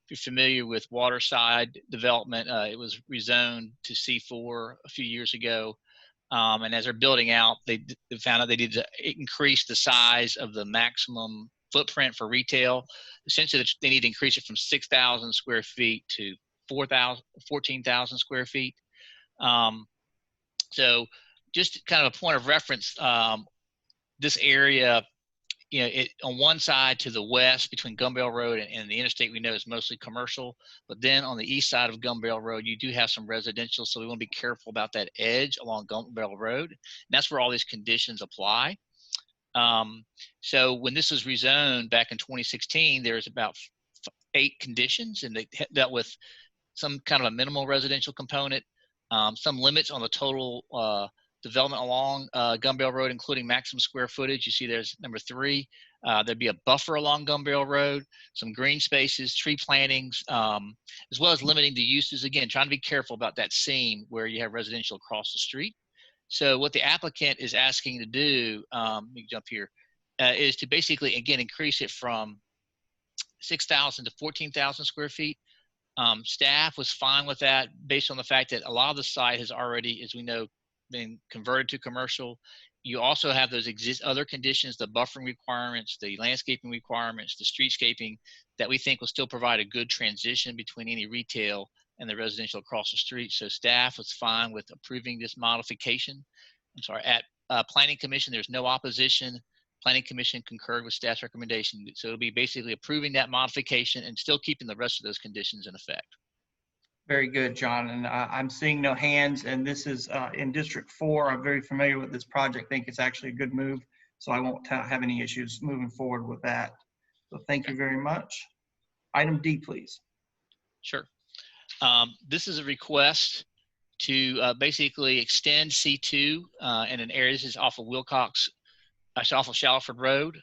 [SPEAKER 16] If you're familiar with Waterside development, it was rezoned to C4 a few years ago. And as they're building out, they found out they needed to increase the size of the maximum footprint for retail. Essentially, they need to increase it from 6,000 square feet to 14,000 square feet. So just kind of a point of reference, this area, you know, on one side to the west between Gumbel Road and the interstate we know is mostly commercial, but then on the east side of Gumbel Road, you do have some residential, so we want to be careful about that edge along Gumbel Road. And that's where all these conditions apply. So when this was rezoned back in 2016, there's about 8 conditions, and they dealt with some kind of a minimal residential component, some limits on the total development along Gumbel Road, including maximum square footage. You see there's number 3. There'd be a buffer along Gumbel Road, some green spaces, tree plantings, as well as limiting the uses. Again, trying to be careful about that seam where you have residential across the street. So what the applicant is asking to do, let me jump here, is to basically, again, increase it from 6,000 to 14,000 square feet. Staff was fine with that based on the fact that a lot of the site has already, as we know, been converted to commercial. You also have those other conditions, the buffering requirements, the landscaping requirements, the streetscaping, that we think will still provide a good transition between any retail and the residential across the street. So staff was fine with approving this modification. I'm sorry, at Planning Commission, there's no opposition. Planning Commission concurred with staff's recommendation. So it'll be basically approving that modification and still keeping the rest of those conditions in effect.
[SPEAKER 2] Very good, John. And I'm seeing no hands, and this is in District 4. I'm very familiar with this project. I think it's actually a good move, so I won't have any issues moving forward with that. So thank you very much. Item D, please.
[SPEAKER 16] Sure. This is a request to basically extend C2 in an area. This is off of Wilcox, off of Shallowford Road,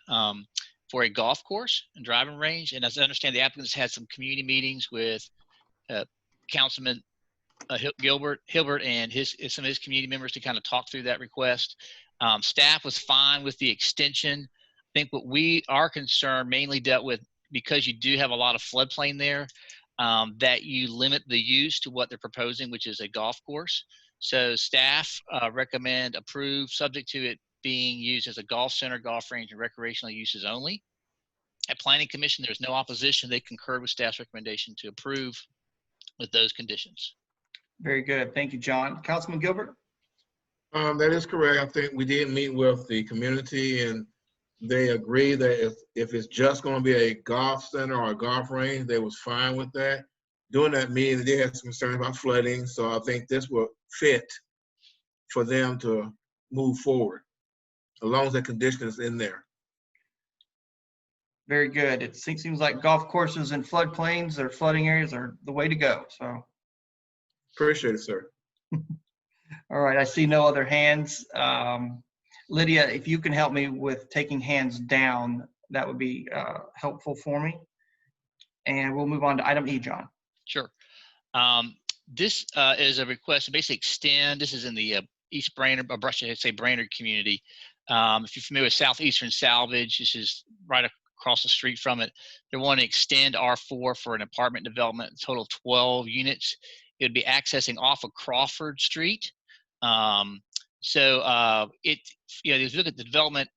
[SPEAKER 16] for a golf course and driving range. And as I understand, the applicants had some community meetings with Councilman Hilbert and some of his community members to kind of talk through that request. Staff was fine with the extension. I think what our concern mainly dealt with, because you do have a lot of floodplain there, that you limit the use to what they're proposing, which is a golf course. So staff recommend approve, subject to it being used as a golf center, golf range, and recreational uses only. At Planning Commission, there's no opposition. They concurred with staff's recommendation to approve with those conditions.
[SPEAKER 2] Very good. Thank you, John. Councilman Gilbert?
[SPEAKER 11] That is correct. I think we did meet with the community, and they agree that if it's just going to be a golf center or a golf range, they was fine with that. During that meeting, they had some concerns about flooding, so I think this will fit for them to move forward, as long as the condition is in there.
[SPEAKER 2] Very good. It seems like golf courses and floodplains or flooding areas are the way to go. So
[SPEAKER 11] appreciate it, sir.
[SPEAKER 2] All right, I see no other hands. Lydia, if you can help me with taking hands down, that would be helpful for me. And we'll move on to item E, John.
[SPEAKER 16] Sure. This is a request to basically extend. This is in the East Brainerd, I should say Brainerd community. If you're familiar with Southeastern Salvage, this is right across the street from it. They want to extend R4 for an apartment development, a total of 12 units. It would be accessing off of Crawford Street. If you look at the development,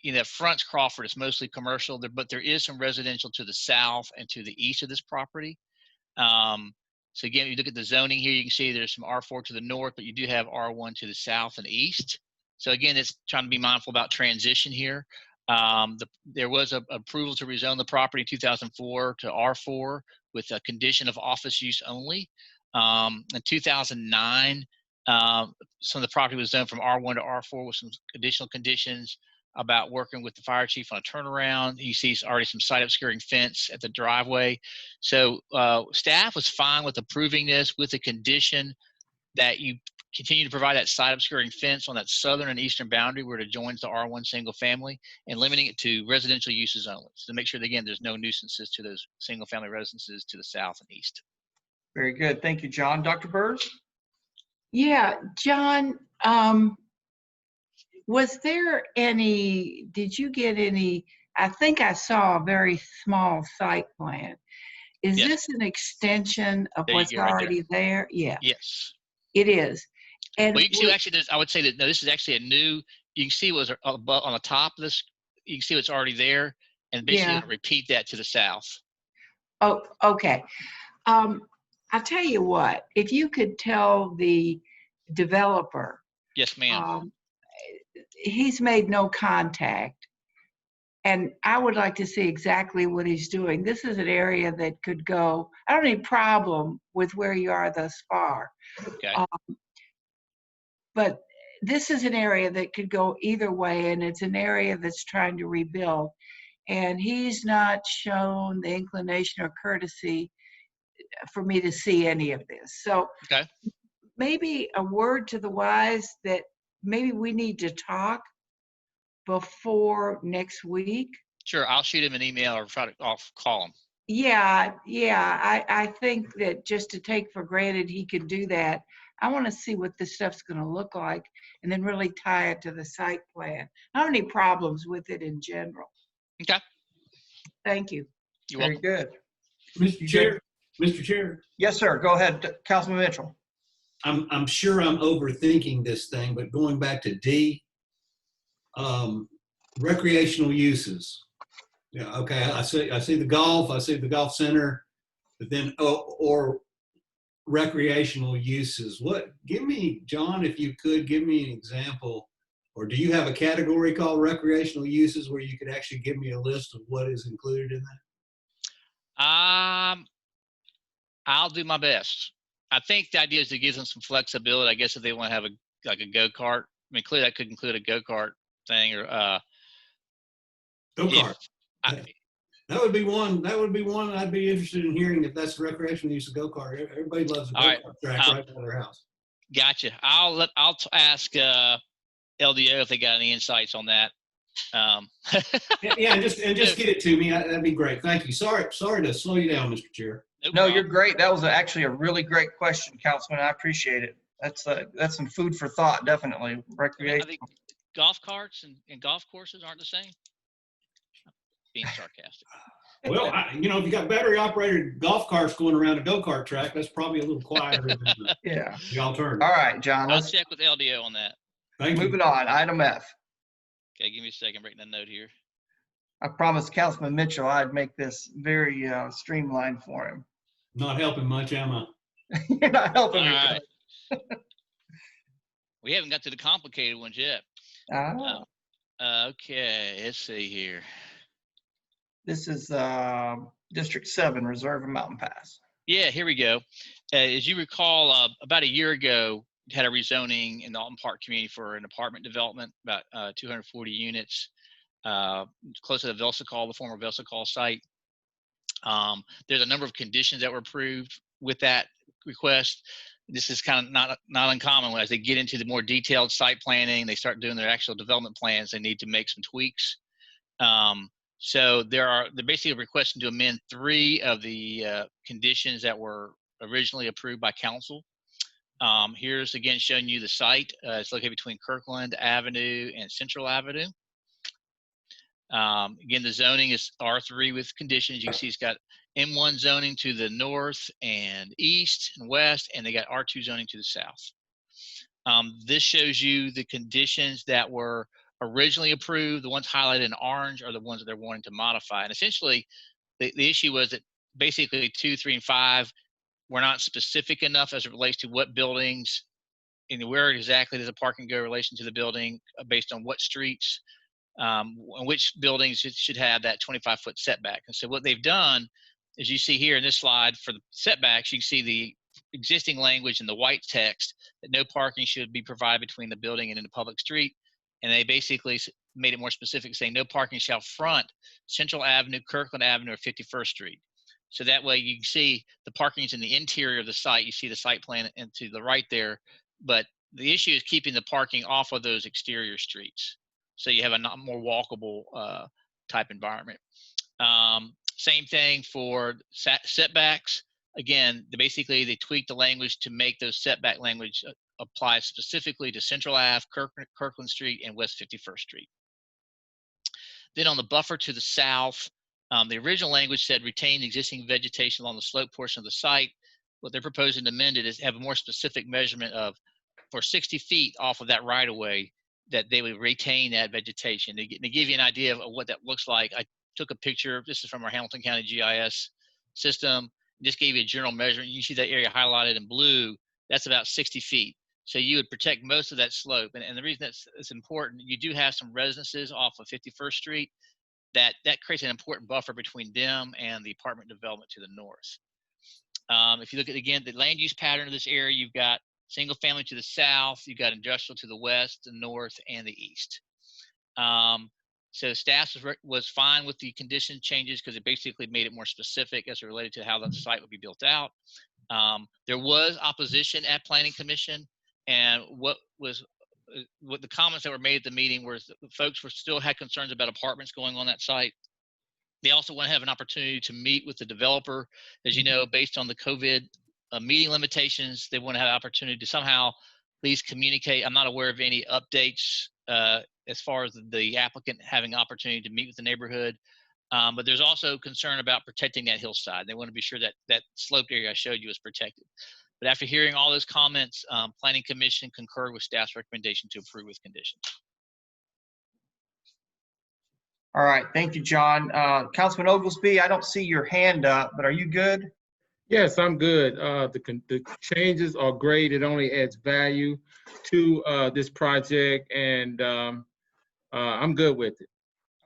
[SPEAKER 16] that fronts Crawford, it's mostly commercial, but there is some residential to the south and to the east of this property. So again, you look at the zoning here, you can see there's some R4 to the north, but you do have R1 to the south and east. So again, it's trying to be mindful about transition here. There was a approval to rezone the property in 2004 to R4 with a condition of office use only. In 2009, some of the property was zoned from R1 to R4 with some additional conditions about working with the fire chief on a turnaround. You see already some site obscuring fence at the driveway. So staff was fine with approving this with the condition that you continue to provide that site obscuring fence on that southern and eastern boundary where it joins the R1 single family, and limiting it to residential uses only. So to make sure that, again, there's no nuisances to those single family residences to the south and east.
[SPEAKER 2] Very good. Thank you, John. Dr. Burrs?
[SPEAKER 6] Yeah, John, was there any, did you get any, I think I saw a very small site plan. Is
[SPEAKER 16] Yes.
[SPEAKER 6] this an extension of
[SPEAKER 16] There you
[SPEAKER 6] what's
[SPEAKER 16] go, right there.
[SPEAKER 6] already there? Yeah,
[SPEAKER 16] Yes.
[SPEAKER 6] it is. And
[SPEAKER 16] Well, you can see actually, I would say that no, this is actually a new, you can see what's above, on the top of this, you can see what's already there, and basically
[SPEAKER 6] Yeah.
[SPEAKER 16] repeat that to the south.
[SPEAKER 6] Oh, okay. I'll tell you what, if you could tell the developer,
[SPEAKER 16] Yes, ma'am.
[SPEAKER 6] he's made no contact, and I would like to see exactly what he's doing. This is an area that could go, I don't have any problem with where you are thus far.
[SPEAKER 16] Okay.
[SPEAKER 6] But this is an area that could go either way, and it's an area that's trying to rebuild. And he's not shown the inclination or courtesy for me to see any of this. So
[SPEAKER 16] Okay.
[SPEAKER 6] maybe a word to the wise that maybe we need to talk before next week.
[SPEAKER 16] Sure, I'll shoot him an email or I'll call him.
[SPEAKER 6] Yeah, I think that just to take for granted he could do that, I want to see what this stuff's going to look like and then really tie it to the site plan. I don't have any problems with it in general.
[SPEAKER 16] Okay.
[SPEAKER 6] Thank you.
[SPEAKER 16] You're
[SPEAKER 2] Very
[SPEAKER 16] welcome.
[SPEAKER 2] good.
[SPEAKER 8] Mr. Chair, Mr. Chair,
[SPEAKER 2] Yes, sir. Go ahead, Councilman Mitchell.
[SPEAKER 8] I'm sure I'm overthinking this thing, but going back to D, recreational uses. Yeah, okay, I see the golf center, but then, or recreational uses. Give me, John, if you could, give me an example, or do you have a category called recreational uses where you could actually give me a list of what is included in that?
[SPEAKER 16] I'll do my best. I think the idea is to give them some flexibility. I guess if they want to have a go-kart, I mean, clearly that could include a go-kart thing or
[SPEAKER 8] Go-kart. That would be one I'd be interested in hearing, if that's recreational use of go-kart. Everybody loves a go-kart track right by their house.
[SPEAKER 16] Gotcha. I'll ask LDO if they got any insights on that.
[SPEAKER 8] Yeah, and just get it to me. That'd be great. Thank you. Sorry to slow you down, Mr. Chair.
[SPEAKER 2] No, you're great. That was actually a really great question, Councilman. I appreciate it. That's some food for thought, definitely. Recreation.
[SPEAKER 16] I think golf carts and golf courses aren't the same. Being sarcastic.
[SPEAKER 8] Well, if you got battery operated golf carts going around a go-kart track, that's probably a little quieter than the alternative.
[SPEAKER 2] All right, John.
[SPEAKER 16] I'll check with LDO on that.
[SPEAKER 8] Thank you.
[SPEAKER 2] Moving on, item F.
[SPEAKER 16] Okay, give me a second. Writing a note here.
[SPEAKER 2] I promised Councilman Mitchell I'd make this very streamlined for him.
[SPEAKER 8] Not helping much, am I?
[SPEAKER 2] You're not helping me.
[SPEAKER 16] All right. We haven't got to the complicated ones yet. Okay, let's see here.
[SPEAKER 2] This is District 7, Reserve and Mountain Pass.
[SPEAKER 16] Yeah, here we go. As you recall, about a year ago, we had a rezoning in the Alton Park community for an apartment development, about 240 units, close to the Velsicol, the former Velsicol site. There's a number of conditions that were approved with that request. This is kind of not uncommon. As they get into the more detailed site planning, they start doing their actual development plans, they need to make some tweaks. So they're basically requesting to amend 3 of the conditions that were originally approved by council. Here's again showing you the site. It's located between Kirkland Avenue and Central Avenue. Again, the zoning is R3 with conditions. You can see it's got M1 zoning to the north and east and west, and they got R2 zoning to the south. This shows you the conditions that were originally approved. The ones highlighted in orange are the ones that they're wanting to modify. And essentially, the issue was that basically 2, 3, and 5 we're not specific enough as it relates to what buildings and where exactly does the parking go in relation to the building based on what streets, and which buildings it should have that 25-foot setback. And so what they've done, as you see here in this slide for the setbacks, you can see the existing language in the white text that no parking should be provided between the building and in the public street. And they basically made it more specific, saying no parking shall front Central Avenue, Kirkland Avenue, or 51st Street. So that way you can see the parking is in the interior of the site. You see the site plan and to the right there. But the issue is keeping the parking off of those exterior streets. So you have a not more walkable type environment. Same thing for setbacks. Again, basically they tweaked the language to make those setback language apply specifically to Central Ave, Kirkland Street, and West 51st Street. Then on the buffer to the south, the original language said retain existing vegetation along the slope portion of the site. What they're proposing to amend it is have a more specific measurement of for 60 feet off of that right of way that they would retain that vegetation. To give you an idea of what that looks like, I took a picture. This is from our Hamilton County GIS system. Just gave you a general measurement. You see that area highlighted in blue. That's about 60 feet. So you would protect most of that slope. And the reason that's important, you do have some residences off of 51st Street. That creates an important buffer between them and the apartment development to the north. If you look at, again, the land use pattern of this area, you've got single family to the south, you've got industrial to the west, the north, and the east. So staff was fine with the condition changes because it basically made it more specific as it related to how the site would be built out. There was opposition at Planning Commission, and what the comments that were made at the meeting was the folks still had concerns about apartments going on that site. They also want to have an opportunity to meet with the developer. As you know, based on the COVID meeting limitations, they want to have an opportunity to somehow at least communicate. I'm not aware of any updates as far as the applicant having opportunity to meet with the neighborhood. But there's also concern about protecting that hillside. They want to be sure that that sloped area I showed you is protected. But after hearing all those comments, Planning Commission concurred with staff's recommendation to approve with conditions.
[SPEAKER 2] All right, thank you, John. Councilman Oglesby, I don't see your hand up, but are you good?
[SPEAKER 9] Yes, I'm good. The changes are great. It only adds value to this project, and I'm good with it.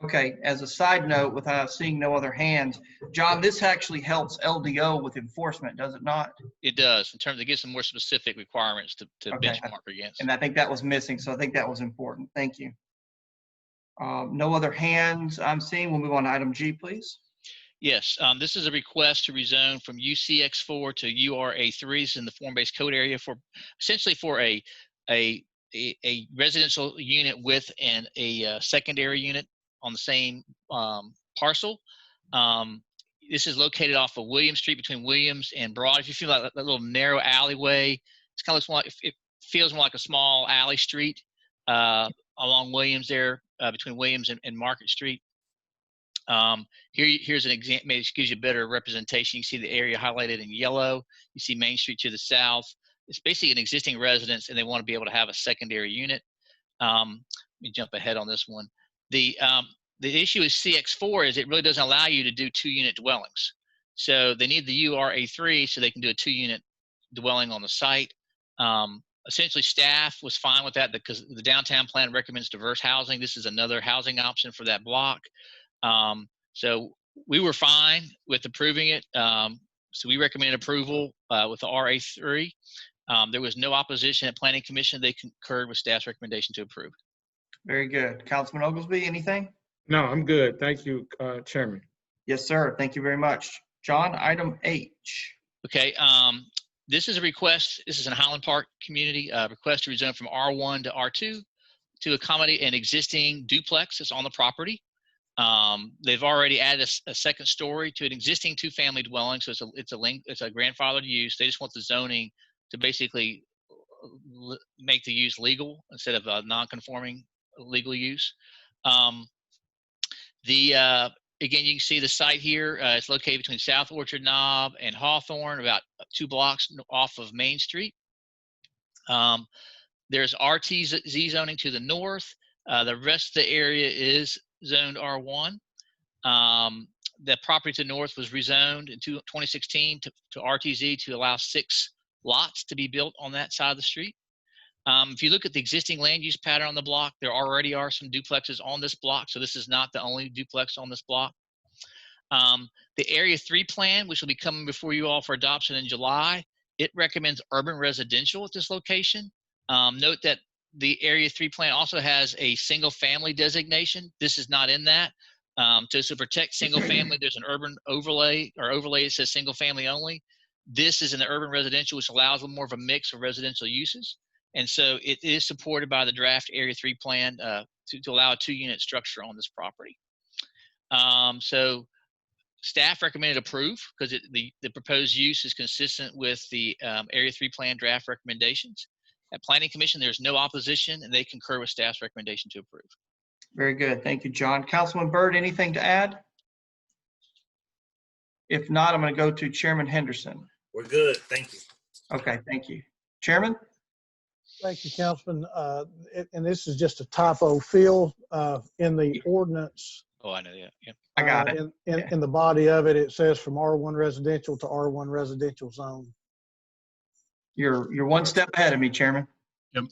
[SPEAKER 2] Okay, as a side note, without seeing no other hands, John, this actually helps LDO with enforcement, does it not?
[SPEAKER 16] It does, in terms of get some more specific requirements to
[SPEAKER 2] Okay.
[SPEAKER 16] benchmark against.
[SPEAKER 2] And I think that was missing, so I think that was important. Thank you. No other hands I'm seeing. We'll move on to item G, please.
[SPEAKER 16] Yes, this is a request to rezone from UCX4 to URA3. This is in the form-based code area for essentially for a residential unit with a secondary unit on the same parcel. This is located off of Williams Street between Williams and Broad. If you feel like that little narrow alleyway, it's kind of looks like it feels more like a small alley street along Williams there between Williams and Market Street. Here's an example. Maybe this gives you a better representation. You see the area highlighted in yellow. You see Main Street to the south. It's basically an existing residence, and they want to be able to have a secondary unit. Let me jump ahead on this one. The issue with CX4 is it really doesn't allow you to do 2-unit dwellings. So they need the URA3 so they can do a 2-unit dwelling on the site. Essentially, staff was fine with that because the downtown plan recommends diverse housing. This is another housing option for that block. So we were fine with approving it. So we recommended approval with the RA3. There was no opposition at Planning Commission. They concurred with staff's recommendation to approve.
[SPEAKER 2] Very good. Councilman Oglesby, anything?
[SPEAKER 9] No, I'm good. Thank you, Chairman.
[SPEAKER 2] Yes, sir. Thank you very much. John, item H.
[SPEAKER 16] Okay. This is a request. This is in Highland Park community. Request to rezone from R1 to R2 to accommodate an existing duplex that's on the property. They've already added a second story to an existing 2-family dwelling, so it's a grandfathered use. They just want the zoning to basically make the use legal instead of a non-conforming legal use. Again, you can see the site here. It's located between South Orchard Knob and Hawthorne, about 2 blocks off of Main Street. There's RTZ zoning to the north. The rest of the area is zoned R1. the property to the north was rezoned in 2016 to RTZ to allow 6 lots to be built on that side of the street. If you look at the existing land use pattern on the block, there already are some duplexes on this block, so this is not the only duplex on this block. The Area 3 plan, which will be coming before you all for adoption in July, it recommends urban residential at this location. Note that the Area 3 plan also has a single family designation. This is not in that. To protect single family, there's an urban overlay that says single family only. This is an urban residential, which allows a little more of a mix of residential uses. And so it is supported by the draft Area 3 plan to allow a 2-unit structure on this property. So staff recommended approve because the proposed use is consistent with the Area 3 plan draft recommendations. At Planning Commission, there's no opposition and they concur with staff's recommendation to approve.
[SPEAKER 2] Very good. Thank you, John. Councilman Byrd, anything to add? If not, I'm going to go to Chairman Henderson.
[SPEAKER 14] We're good. Thank you.
[SPEAKER 2] Okay, thank you. Chairman?
[SPEAKER 3] Thank you, Councilman. And this is just a typo fill in the ordinance.
[SPEAKER 16] Oh, I know that. Yep.
[SPEAKER 2] I got it.
[SPEAKER 3] In the body of it, it says from R1 residential to R1 residential zone.
[SPEAKER 2] You're one step ahead of me, Chairman.
[SPEAKER 5] Yep.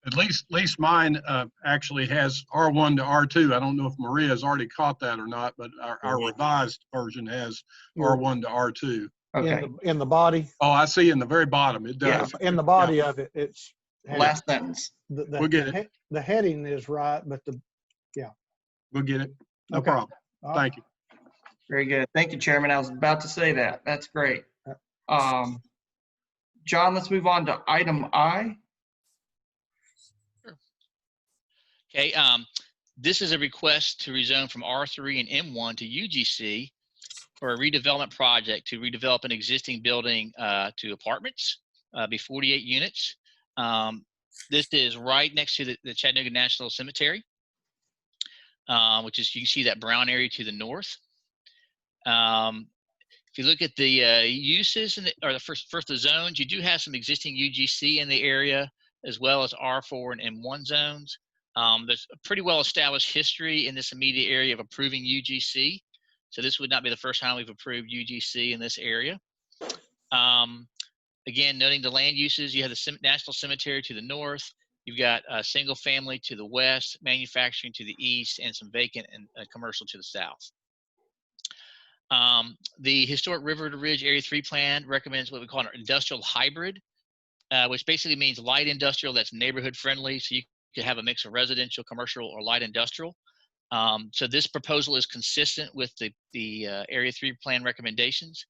[SPEAKER 5] At least mine actually has R1 to R2. I don't know if Maria has already caught that or not, but our revised version has R1 to R2.
[SPEAKER 2] Okay.
[SPEAKER 3] In the body.
[SPEAKER 5] Oh, I see in the very bottom. It does.
[SPEAKER 3] Yeah, in the body of it, it's
[SPEAKER 2] last sentence.
[SPEAKER 5] We'll get it.
[SPEAKER 3] The heading is right, but
[SPEAKER 5] We'll get it. No
[SPEAKER 3] Okay.
[SPEAKER 5] problem. Thank you.
[SPEAKER 2] Very good. Thank you, Chairman. I was about to say that. That's great. John, let's move on to item I.
[SPEAKER 16] Okay, this is a request to rezone from R3 and M1 to UGC for a redevelopment project to redevelop an existing building to apartments, be 48 units. This is right next to the Chattanooga National Cemetery, which is, you can see that brown area to the north. If you look at the uses or the zones, you do have some existing UGC in the area, as well as R4 and M1 zones. There's a pretty well-established history in this immediate area of approving UGC. So this would not be the first time we've approved UGC in this area. Again, noting the land uses, you have the National Cemetery to the north. You've got a single family to the west, manufacturing to the east, and some vacant and commercial to the south. The Historic River to Ridge Area 3 plan recommends what we call an industrial hybrid, which basically means light industrial that's neighborhood friendly. So you could have a mix of residential, commercial, or light industrial. So this proposal is consistent with the Area 3 plan recommendations.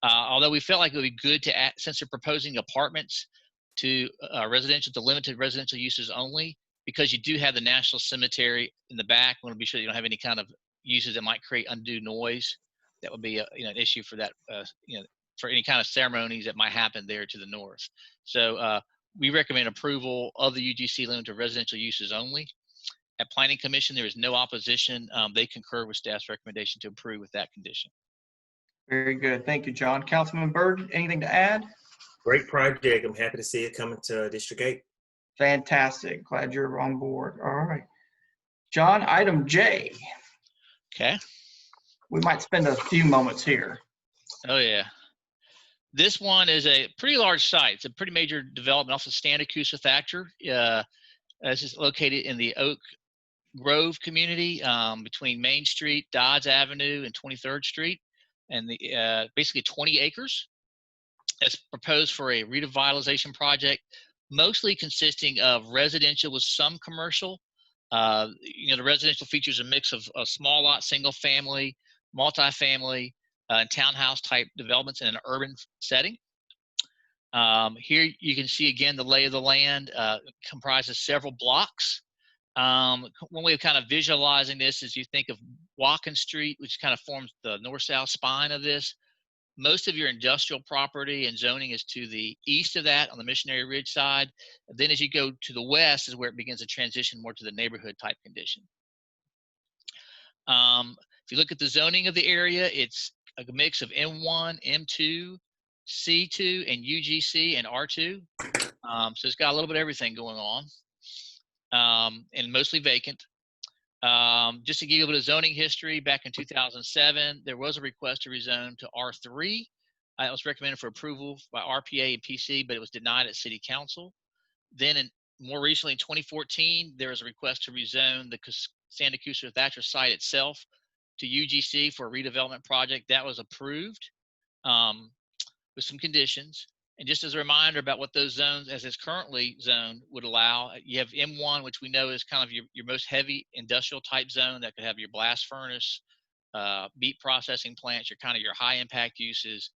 [SPEAKER 16] Although we felt like it would be good to add, since they're proposing apartments to residential, to limited residential uses only, because you do have the National Cemetery in the back. We want to be sure you don't have any kind of uses that might create undue noise. That would be an issue for that, for any kind of ceremonies that might happen there to the north. So we recommend approval of the UGC limited to residential uses only. At Planning Commission, there is no opposition. They concur with staff's recommendation to approve with that condition.
[SPEAKER 2] Very good. Thank you, John. Councilman Byrd, anything to add?
[SPEAKER 14] Great project. I'm happy to see it coming to District 8.
[SPEAKER 2] Fantastic. Glad you're on board. All right. John, item J.
[SPEAKER 16] Okay.
[SPEAKER 2] We might spend a few moments here.
[SPEAKER 16] Oh, yeah. This one is a pretty large site. It's a pretty major development off of Standacusa Thatcher. This is located in the Oak Grove community between Main Street, Dodds Avenue, and 23rd Street. And basically 20 acres. It's proposed for a revitalization project, mostly consisting of residential with some commercial. The residential features a mix of a small lot, single family, multifamily, townhouse type developments in an urban setting. Here you can see again the lay of the land comprises several blocks. One way of kind of visualizing this is you think of Watkins Street, which kind of forms the north-south spine of this. Most of your industrial property and zoning is to the east of that on the Missionary Ridge side. Then as you go to the west is where it begins to transition more to the neighborhood type condition. If you look at the zoning of the area, it's a mix of M1, M2, C2, and UGC and R2. So it's got a little bit of everything going on, and mostly vacant. Just to give you a bit of zoning history, back in 2007, there was a request to rezone to R3. It was recommended for approval by RPA and PC, but it was denied at City Council. Then more recently, in 2014, there was a request to rezone the Santa Cruz Thatcher site itself to UGC for a redevelopment project. That was approved with some conditions. And just as a reminder about what those zones, as it's currently zoned, would allow, you have M1, which we know is kind of your most heavy industrial type zone that could have your blast furnace, meat processing plants, your kind of your high impact uses.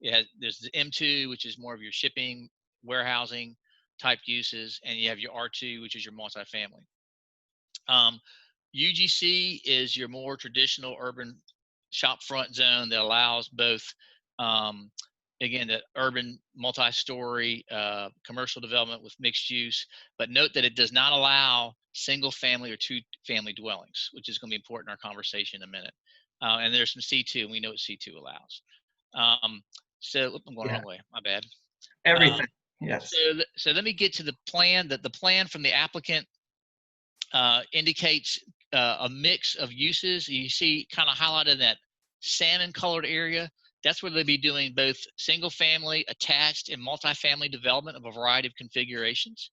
[SPEAKER 16] There's the M2, which is more of your shipping, warehousing type uses, and you have your R2, which is your multifamily. UGC is your more traditional urban shopfront zone that allows both, again, the urban multi-story commercial development with mixed use, but note that it does not allow single family or two family dwellings, which is going to be important in our conversation in a minute. And there's some C2, and we know what C2 allows. So I'm going the wrong way, my bad.
[SPEAKER 2] Everything, yes.
[SPEAKER 16] So let me get to the plan. That the plan from the applicant indicates a mix of uses. You see kind of highlighted that salmon colored area. That's where they'll be doing both single family, attached, and multifamily development of a variety of configurations.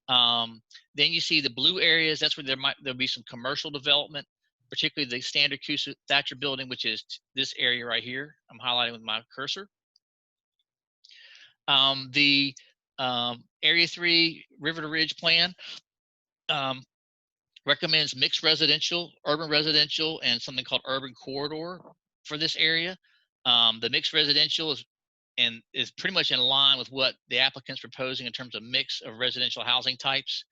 [SPEAKER 16] Then you see the blue areas. That's where there'll be some commercial development, particularly the standard Thatcher building, which is this area right here. I'm highlighting with my cursor. The Area 3 River to Ridge plan recommends mixed residential, urban residential, and something called urban corridor for this area. The mixed residential is pretty much in line with what the applicant's proposing in terms of mix of residential housing types.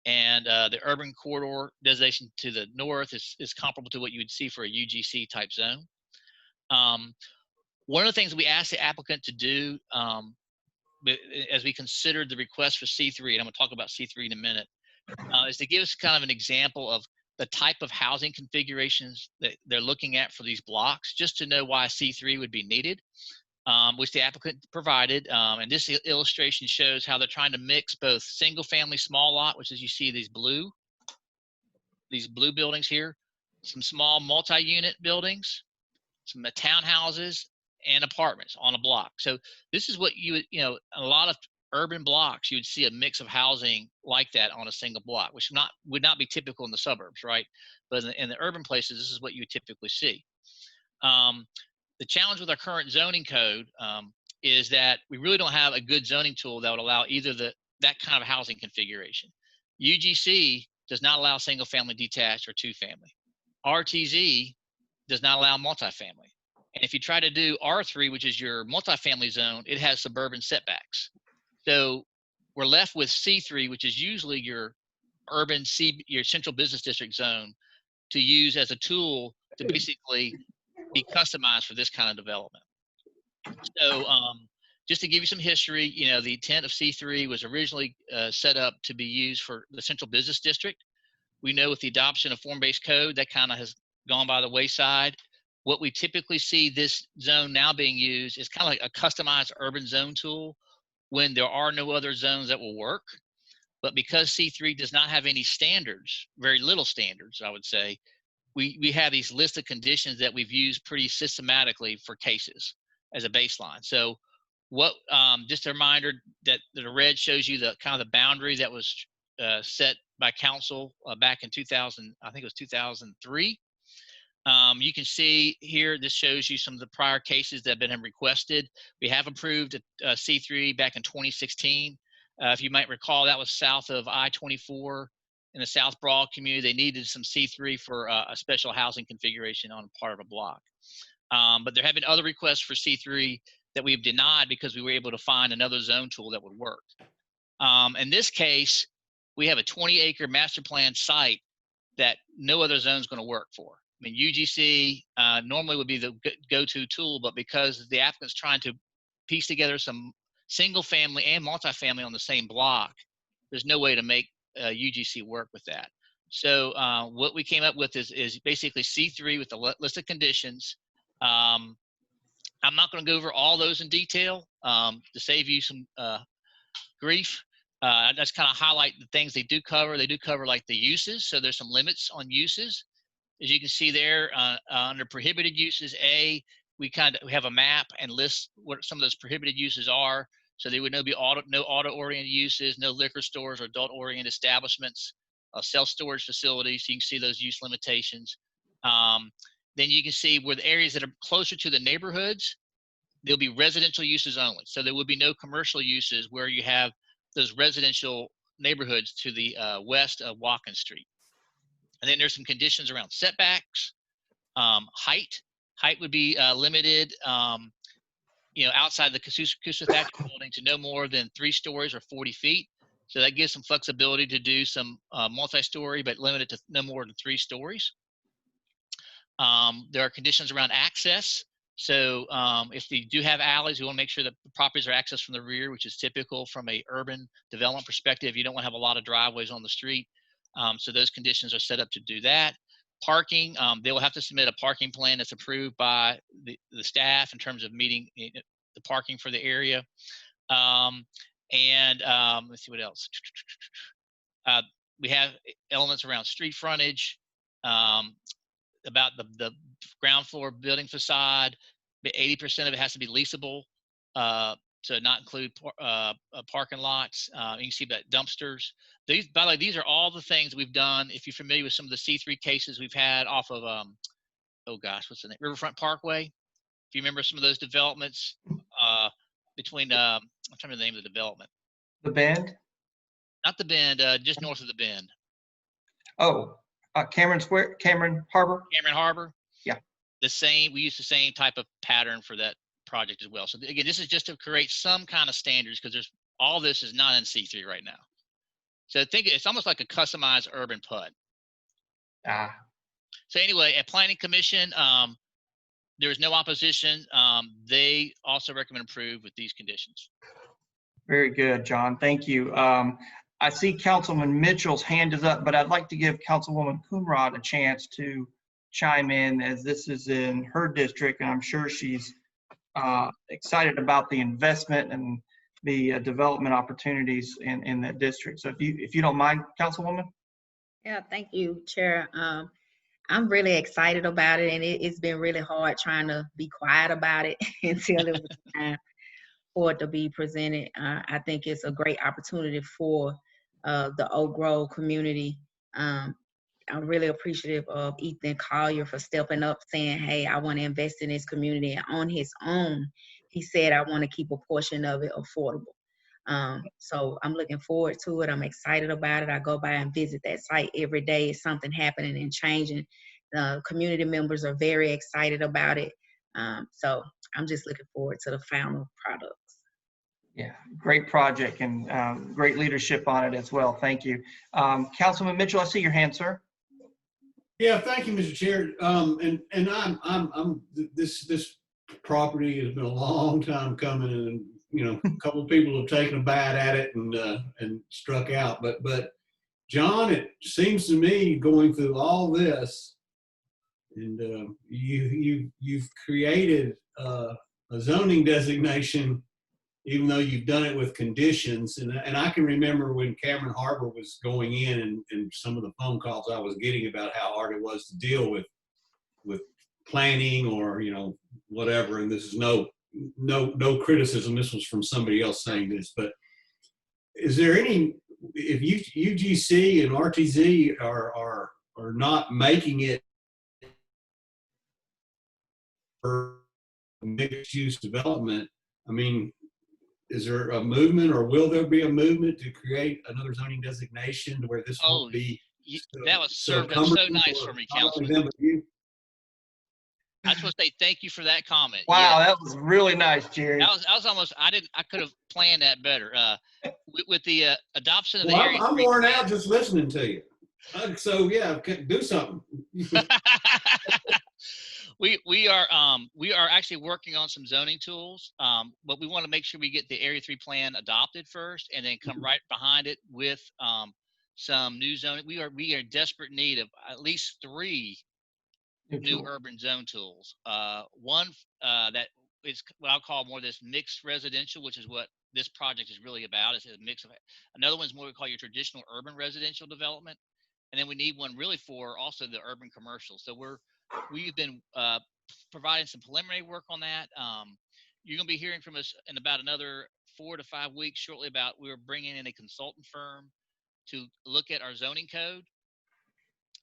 [SPEAKER 16] And the urban corridor designation to the north is comparable to what you would see for a UGC type zone. One of the things we asked the applicant to do as we considered the request for C3, and I'm going to talk about C3 in a minute, is to give us kind of an example of the type of housing configurations that they're looking at for these blocks, just to know why C3 would be needed, which the applicant provided. And this illustration shows how they're trying to mix both single family small lot, which is you see these blue buildings here, some small multi-unit buildings, some townhouses, and apartments on a block. So this is what a lot of urban blocks, you would see a mix of housing like that on a single block, which would not be typical in the suburbs, right? But in the urban places, this is what you would typically see. The challenge with our current zoning code is that we really don't have a good zoning tool that would allow either that kind of housing configuration. UGC does not allow single family detached or two family. RTZ does not allow multifamily. And if you try to do R3, which is your multifamily zone, it has suburban setbacks. So we're left with C3, which is usually your your central business district zone, to use as a tool to basically be customized for this kind of development. So just to give you some history, the intent of C3 was originally set up to be used for the central business district. We know with the adoption of form-based code, that kind of has gone by the wayside. What we typically see this zone now being used is kind of like a customized urban zone tool when there are no other zones that will work. But because C3 does not have any standards, very little standards, I would say, we have these list of conditions that we've used pretty systematically for cases as a baseline. So just a reminder that the red shows you the kind of the boundary that was set by council back in 2000, I think it was 2003. You can see here, this shows you some of the prior cases that have been requested. We have approved a C3 back in 2016. If you might recall, that was south of I-24 in the South Broad community. They needed some C3 for a special housing configuration on part of a block. But there have been other requests for C3 that we've denied because we were able to find another zone tool that would work. In this case, we have a 20-acre master plan site that no other zone is going to work for. I mean, UGC normally would be the go-to tool, but because the applicant's trying to piece together some single family and multifamily on the same block, there's no way to make UGC work with that. So what we came up with is basically C3 with the list of conditions. I'm not going to go over all those in detail to save you some grief, That's kind of highlight the things they do cover. They do cover like the uses. So there's some limits on uses. As you can see there, under prohibited uses, we have a map and list what some of those prohibited uses are. So there would no auto-oriented uses, no liquor stores or adult-oriented establishments, self-storage facilities. So you can see those use limitations. Then you can see where the areas that are closer to the neighborhoods, there'll be residential uses only. So there will be no commercial uses where you have those residential neighborhoods to the west of Watkins Street. And then there's some conditions around setbacks, height. Height would be limited, outside the Coosa Thatcher building to no more than 3 stories or 40 feet. So that gives some flexibility to do some multi-story, but limited to no more than 3 stories. There are conditions around access. So if you do have alleys, you want to make sure that the properties are accessed from the rear, which is typical from a urban development perspective. You don't want to have a lot of driveways on the street. So those conditions are set up to do that. Parking, they will have to submit a parking plan that's approved by the staff in terms of meeting the parking for the area. Let's see what else. We have elements around street frontage, about the ground floor building facade. 80% of it has to be leasable, to not include parking lots. You can see that dumpsters. By the way, these are all the things we've done. If you're familiar with some of the C3 cases we've had off of, oh gosh, what's the name? Riverfront Parkway. If you remember some of those developments between, I'm trying to remember the name of the development.
[SPEAKER 2] The Bend?
[SPEAKER 16] Not the Bend, just north of the Bend.
[SPEAKER 2] Oh, Cameron Harbor?
[SPEAKER 16] Cameron Harbor.
[SPEAKER 2] Yeah.
[SPEAKER 16] We use the same type of pattern for that project as well. So again, this is just to create some kind of standards, because all this is not in C3 right now. So think it's almost like a customized urban PUD. So anyway, at Planning Commission, there is no opposition. They also recommend approve with these conditions.
[SPEAKER 2] Very good, John. Thank you. I see Councilman Mitchell's hand is up, but I'd like to give Councilwoman Coonrod a chance to chime in, as this is in her district, and I'm sure she's excited about the investment and the development opportunities in that district. So if you don't mind, Councilwoman.
[SPEAKER 10] Yeah, thank you, Chair. I'm really excited about it, and it's been really hard trying to be quiet about it until it was time for it to be presented. I think it's a great opportunity for the Oak Grove community. I'm really appreciative of Ethan Collier for stepping up, saying, hey, I want to invest in this community. And on his own, he said, I want to keep a portion of it affordable. So I'm looking forward to it. I'm excited about it. I go by and visit that site every day. It's something happening and changing. Community members are very excited about it. So I'm just looking forward to the final products.
[SPEAKER 2] Yeah, great project and great leadership on it as well. Thank you. Councilman Mitchell, I see your hand, sir.
[SPEAKER 8] Yeah, thank you, Mr. Chair. This property has been a long time coming, and a couple of people have taken a bite at it and struck out. But John, it seems to me, going through all this, and you've created a zoning designation, even though you've done it with conditions. And I can remember when Cameron Harbor was going in, and some of the phone calls I was getting about how hard it was to deal with planning or whatever. And this is no criticism. This was from somebody else saying this. But is there any, if UGC and RTZ are not making it for mixed use development, I mean, is there a movement, or will there be a movement to create another zoning designation where this won't be?
[SPEAKER 16] That was served up so nice for me, Councilman. I just want to say thank you for that comment.
[SPEAKER 2] Wow, yeah. That was really nice, Jerry.
[SPEAKER 16] That was almost, I could have planned that better. With the adoption of the area.
[SPEAKER 8] I'm worn out just listening to you. So yeah, do something.
[SPEAKER 16] We are actually working on some zoning tools, but we want to make sure we get the Area 3 plan adopted first, and then come right behind it with some new zoning. We are in desperate need of at least 3 new urban zone tools. One that is what I'll call more this mixed residential, which is what this project is really about. It's a mix of, another one's more we call your traditional urban residential development. And then we need one really for also the urban commercial. So we've been providing some preliminary work on that. You're going to be hearing from us in about another 4 to 5 weeks shortly about we're bringing in a consultant firm to look at our zoning code.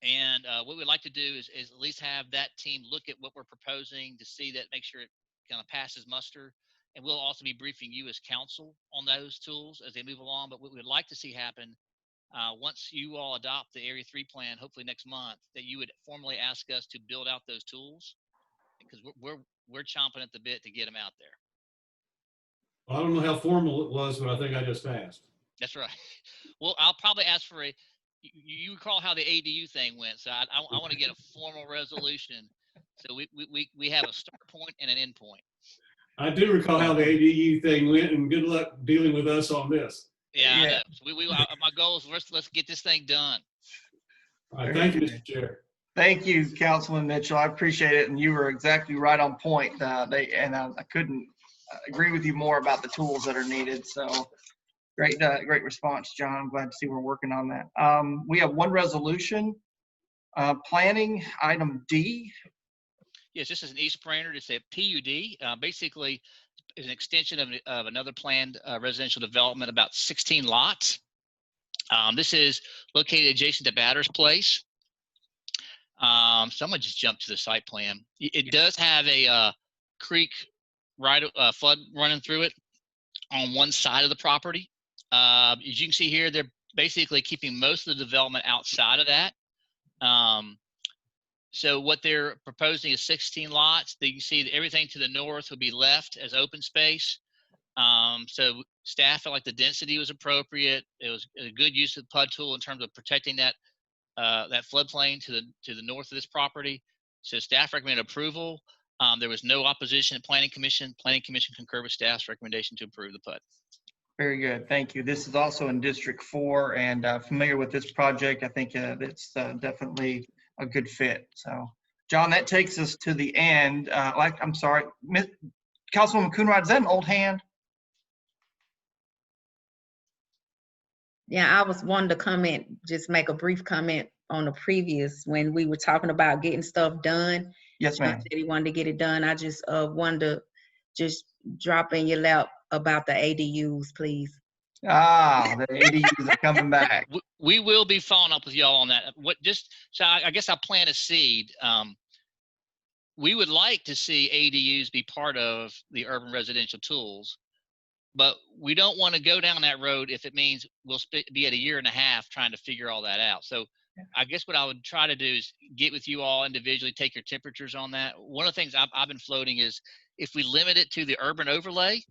[SPEAKER 16] And what we'd like to do is at least have that team look at what we're proposing to see that, make sure it kind of passes muster. And we'll also be briefing you as council on those tools as they move along. But what we'd like to see happen, once you all adopt the Area 3 plan, hopefully next month, that you would formally ask us to build out those tools, because we're chomping at the bit to get them out there.
[SPEAKER 8] Well, I don't know how formal it was, but I think I just asked.
[SPEAKER 16] That's right. Well, I'll probably ask for a, you recall how the ADU thing went, so I want to get a formal resolution. So we have a start point and an end point.
[SPEAKER 8] I do recall how the ADU thing went, and good luck dealing with us on this.
[SPEAKER 16] Yeah, I know. So my goal is let's get this thing done.
[SPEAKER 8] All right, thank you, Mr. Chair.
[SPEAKER 2] Thank you, Councilman Mitchell. I appreciate it, and you were exactly right on point. I couldn't agree with you more about the tools that are needed. So great response, John. I'm glad to see we're working on that. We have one resolution, planning item D.
[SPEAKER 16] Yes, this is an East Brainerd. It's a PUD. Basically, is an extension of another planned residential development, about 16 lots. This is located adjacent to Batter's Place. So I'm gonna just jump to the site plan. It does have a creek flood running through it on one side of the property. As you can see here, they're basically keeping most of the development outside of that. So what they're proposing is 16 lots. You can see that everything to the north would be left as open space. So staff felt like the density was appropriate. It was a good use of the PUD tool in terms of protecting that floodplain to the north of this property. So staff recommended approval. There was no opposition at Planning Commission. Planning Commission concurred with staff's recommendation to approve the PUD.
[SPEAKER 2] Very good, thank you. This is also in District 4, and familiar with this project. I think it's definitely a good fit. So, John, that takes us to the end. I'm sorry, Councilwoman Coonrod, is that an old hand?
[SPEAKER 10] Yeah, I was wanting to comment, just make a brief comment on the previous, when we were talking about getting stuff done.
[SPEAKER 2] Yes, ma'am.
[SPEAKER 10] Said he wanted to get it done. I just wanted to just drop in your lap about the ADUs, please.
[SPEAKER 2] The ADUs are coming back.
[SPEAKER 16] We will be following up with y'all on that. So I guess I plant a seed. We would like to see ADUs be part of the urban residential tools, but we don't want to go down that road if it means we'll be at 1.5 years trying to figure all that out. So I guess what I would try to do is get with you all individually, take your temperatures on that. One of the things I've been floating is if we limit it to the urban overlay,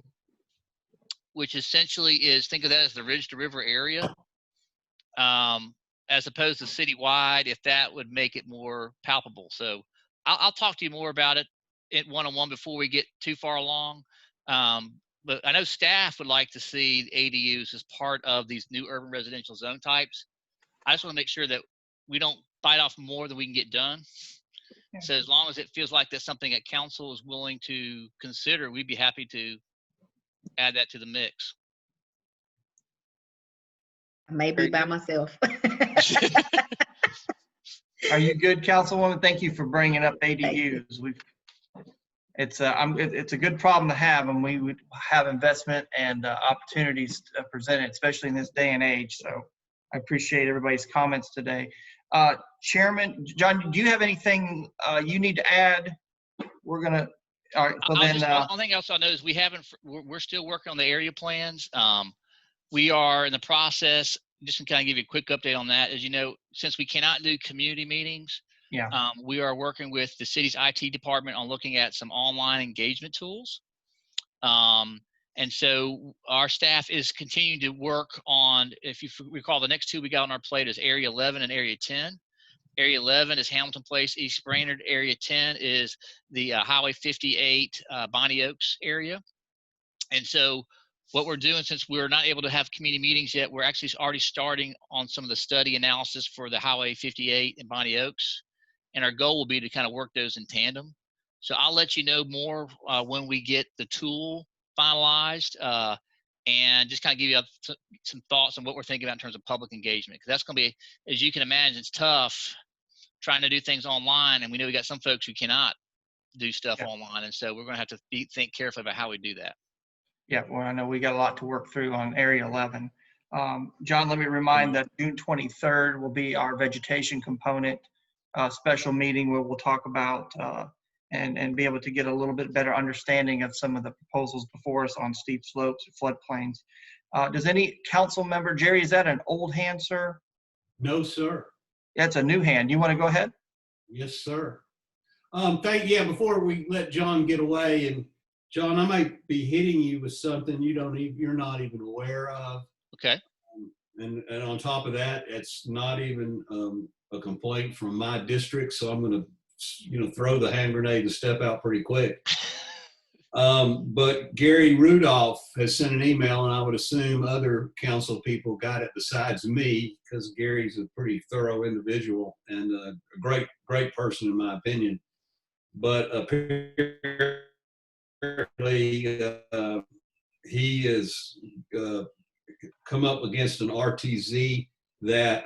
[SPEAKER 16] which essentially is, think of that as the ridge to river area, as opposed to citywide, if that would make it more palpable. So I'll talk to you more about it one-on-one before we get too far along. But I know staff would like to see ADUs as part of these new urban residential zone types. I just want to make sure that we don't bite off more than we can get done. Yeah. So as long as it feels like that's something that council is willing to consider, we'd be happy to add that to the mix.
[SPEAKER 10] Maybe by myself.
[SPEAKER 2] Are you good, Councilwoman? Thank you for bringing up ADUs. It's a good problem to have, and we would have investment and opportunities presented, especially in this day and age. So I appreciate everybody's comments today. Chairman John, do you have anything you need to add? We're gonna. All right. So
[SPEAKER 16] one thing else I know is we're still working on the area plans. We are in the process. Just to kind of give you a quick update on that. As you know, since we cannot do community meetings, we are working with the city's IT department on looking at some online engagement tools. And so our staff is continuing to work on, if you recall, the next two we got on our plate is Area 11 and Area 10. Area 11 is Hamilton Place, East Brainerd. Area 10 is the Highway 58, Bonnie Oaks area. And so what we're doing, since we're not able to have community meetings yet, we're actually already starting on some of the study analysis for the Highway 58 and Bonnie Oaks. And our goal will be to kind of work those in tandem. So I'll let you know more when we get the tool finalized. and just kind of give you some thoughts on what we're thinking about in terms of public engagement. Because that's going to be, as you can imagine, it's tough trying to do things online, and we know we got some folks who cannot do stuff online, and so we're going to have to think carefully about how we do that.
[SPEAKER 2] Yeah, well, I know we got a lot to work through on Area 11. John, let me remind that June 23rd will be our vegetation component special meeting where we'll talk about and be able to get a little bit better understanding of some of the proposals before us on steep slopes or floodplains. Does any council member, Jerry, is that an old hand, sir?
[SPEAKER 8] No, sir.
[SPEAKER 2] That's a new hand. You want to go ahead?
[SPEAKER 8] Yes, sir. Before we let John get away, and John, I might be hitting you with something you're not even aware of.
[SPEAKER 16] Okay.
[SPEAKER 8] And on top of that, it's not even a complaint from my district, so I'm going to throw the hand grenade and step out pretty quick. But Gary Rudolph has sent an email, and I would assume other council people got it besides me, because Gary's a pretty thorough individual and a great person in my opinion. But apparently he has come up against an RTZ that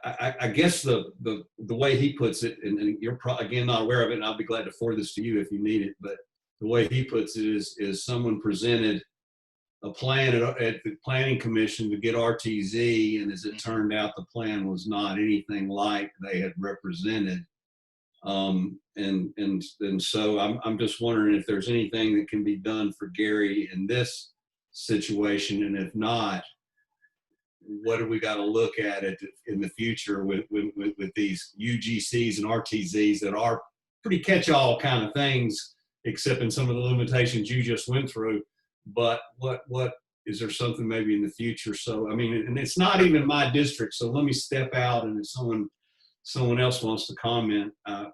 [SPEAKER 8] I guess the way he puts it, and you're again not aware of it, and I'll be glad to forward this to you if you need it, but the way he puts it is someone presented a plan at the planning commission to get RTZ, and as it turned out, the plan was not anything like they had represented. And so I'm just wondering if there's anything that can be done for Gary in this situation, and if not, what do we got to look at it in the future with these UGCs and RTZs that are pretty catch-all kind of things, except in some of the limitations you just went through. But what is there something maybe in the future? So I mean, and it's not even my district, so let me step out, and if someone else wants to comment, I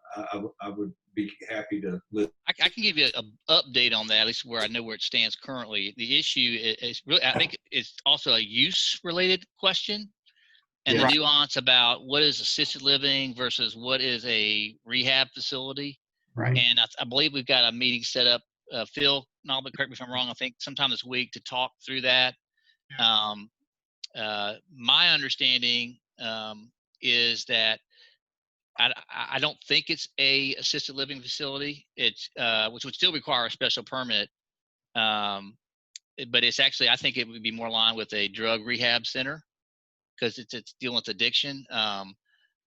[SPEAKER 8] would be happy to listen.
[SPEAKER 16] I can give you an update on that, at least where I know where it stands currently. The issue is really, I think it's also a use-related question, and the nuance about what is assisted living versus what is a rehab facility.
[SPEAKER 2] Right.
[SPEAKER 16] And I believe we've got a meeting set up. Phil, Nalba, correct me if I'm wrong, I think sometime this week to talk through that. My understanding is that I don't think it's a assisted living facility. It's which would still require a special permit, but it's actually, I think it would be more aligned with a drug rehab center because it's dealing with addiction.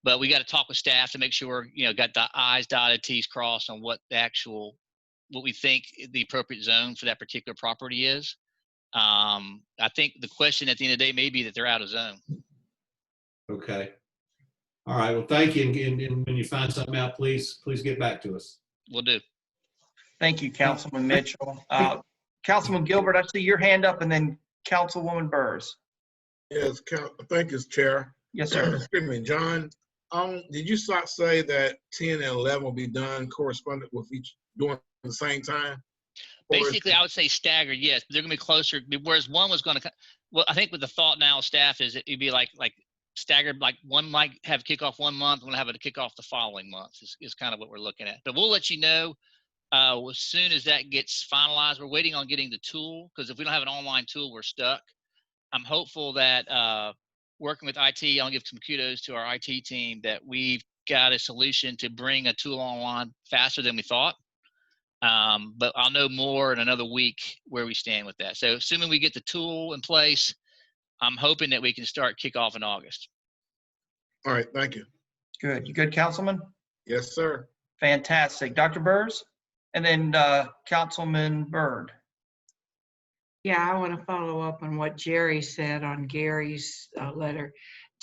[SPEAKER 16] But we got to talk with staff to make sure got the I's dotted, T's crossed on what we think the appropriate zone for that particular property is. I think the question at the end of the day may be that they're out of zone.
[SPEAKER 8] Okay. All right. Well, thank you. And when you find something out, please get back to us.
[SPEAKER 16] Will do.
[SPEAKER 2] Thank you, Councilman Mitchell. Councilman Gilbert, I see your hand up, and then Councilwoman Burrs.
[SPEAKER 11] Yes, thank you, Chair.
[SPEAKER 2] Yes, sir.
[SPEAKER 11] Excuse me, John. Did you say that 10 and 11 will be done correspondent with each doing at the same time?
[SPEAKER 16] Basically, I would say staggered, yes. But they're going to be closer. Whereas one was going to, well, I think with the thought now of staff is it'd be like staggered, like one might have kickoff one month, one have it kickoff the following month is kind of what we're looking at. But we'll let you know as soon as that gets finalized. We're waiting on getting the tool, because if we don't have an online tool, we're stuck. I'm hopeful that working with IT, I'll give some kudos to our IT team that we've got a solution to bring a tool online faster than we thought. But I'll know more in another week where we stand with that. So assuming we get the tool in place, I'm hoping that we can start kickoff in August.
[SPEAKER 11] All right, thank you.
[SPEAKER 2] Good. You good, Councilman?
[SPEAKER 11] Yes, sir.
[SPEAKER 2] Fantastic. Dr. Burrs, and then Councilman Byrd.
[SPEAKER 6] Yeah, I want to follow up on what Jerry said on Gary's letter.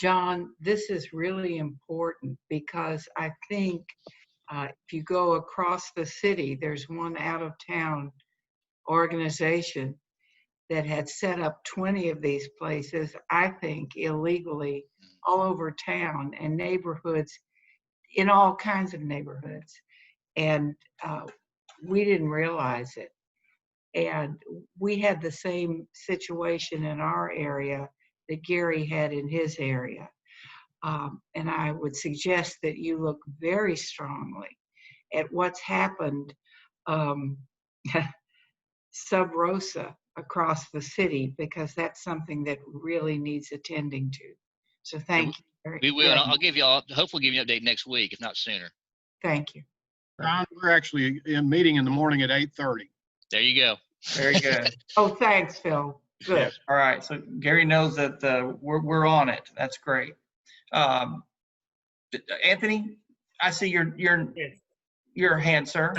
[SPEAKER 6] John, this is really important because I think if you go across the city, there's one out-of-town organization that had set up 20 of these places, I think, illegally all over town and neighborhoods, in all kinds of neighborhoods. And we didn't realize it. And we had the same situation in our area that Gary had in his area. And I would suggest that you look very strongly at what's happened sub rosa across the city, because that's something that really needs attending to. So thank you.
[SPEAKER 16] We will. And I'll give you all, hopefully give you an update next week, if not sooner.
[SPEAKER 6] Thank you.
[SPEAKER 5] John, we're actually in meeting in the morning at 8:30.
[SPEAKER 16] There you go.
[SPEAKER 2] Very good.
[SPEAKER 6] Oh, thanks, Phil. Good.
[SPEAKER 2] Yes. All right. So Gary knows that we're on it. That's great. Anthony, I see your hand, sir.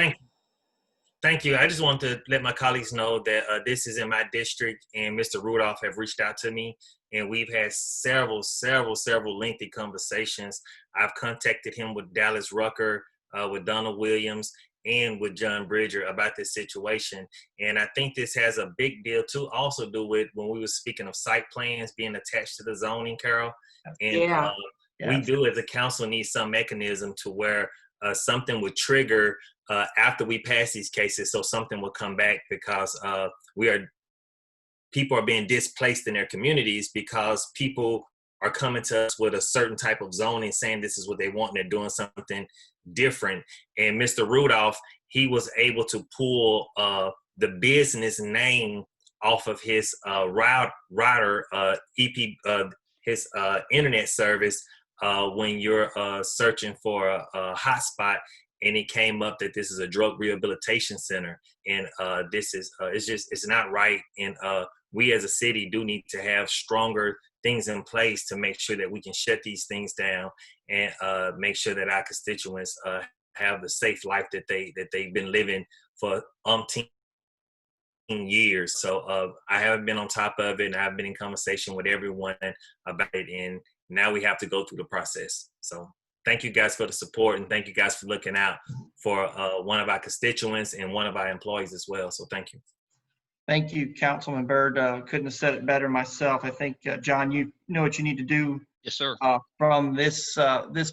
[SPEAKER 14] Thank you. I just want to let my colleagues know that this is in my district, and Mr. Rudolph have reached out to me, and we've had several lengthy conversations. I've contacted him with Dallas Rucker, with Donna Williams, and with John Bridger about this situation. And I think this has a big deal to also do with when we were speaking of site plans being attached to the zoning, Carol. And we do as a council need some mechanism to where something would trigger after we pass these cases, so something will come back, because people are being displaced in their communities because people are coming to us with a certain type of zoning saying this is what they want and they're doing something different. And Mr. Rudolph, he was able to pull the business name off of his router his internet service when you're searching for a hotspot, and it came up that this is a drug rehabilitation center, and this is it's not right. And we as a city do need to have stronger things in place to make sure that we can shut these things down and make sure that our constituents have the safe life that they've been living for umpteen years. So I haven't been on top of it, and I've been in conversation with everyone about it, and now we have to go through the process. So thank you guys for the support, and thank you guys for looking out for one of our constituents and one of our employees as well. So thank you.
[SPEAKER 2] Thank you, Councilman Byrd. Couldn't have said it better myself. I think, John, you know what you need to do.
[SPEAKER 16] Yes, sir.
[SPEAKER 2] From this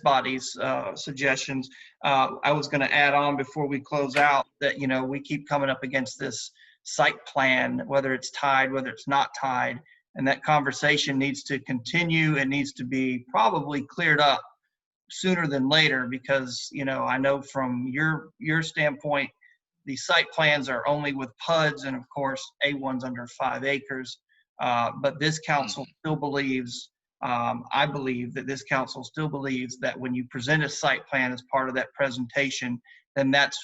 [SPEAKER 2] body's suggestions. I was going to add on before we close out that, we keep coming up against this site plan, whether it's tied, whether it's not tied, and that conversation needs to continue. It needs to be probably cleared up sooner than later, because, I know from your standpoint, the site plans are only with PUDs, and of course, A1's under 5 acres. But this council still believes, I believe that this council still believes that when you present a site plan as part of that presentation, then that's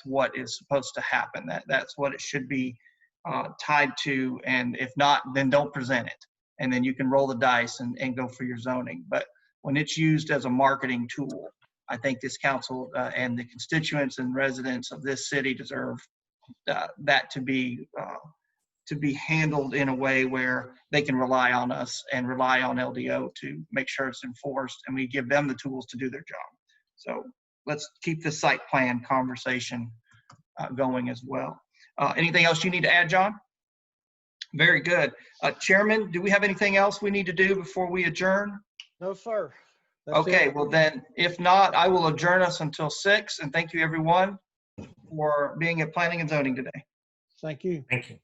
[SPEAKER 2] what is supposed to happen. That's what it should be tied to. And if not, then don't present it. And then you can roll the dice and go for your zoning. But when it's used as a marketing tool, I think this council and the constituents and residents of this city deserve that to be handled in a way where they can rely on us and rely on LDO to make sure it's enforced, and we give them the tools to do their job. So let's keep the site plan conversation going as well. Anything else you need to add, John? Very good. Chairman, do we have anything else we need to do before we adjourn?
[SPEAKER 3] No, sir. That's
[SPEAKER 2] okay,
[SPEAKER 3] it.
[SPEAKER 2] well then, if not, I will adjourn us until 6, and thank you everyone for being at Planning and Zoning today.
[SPEAKER 3] Thank you.
[SPEAKER 14] Thank you.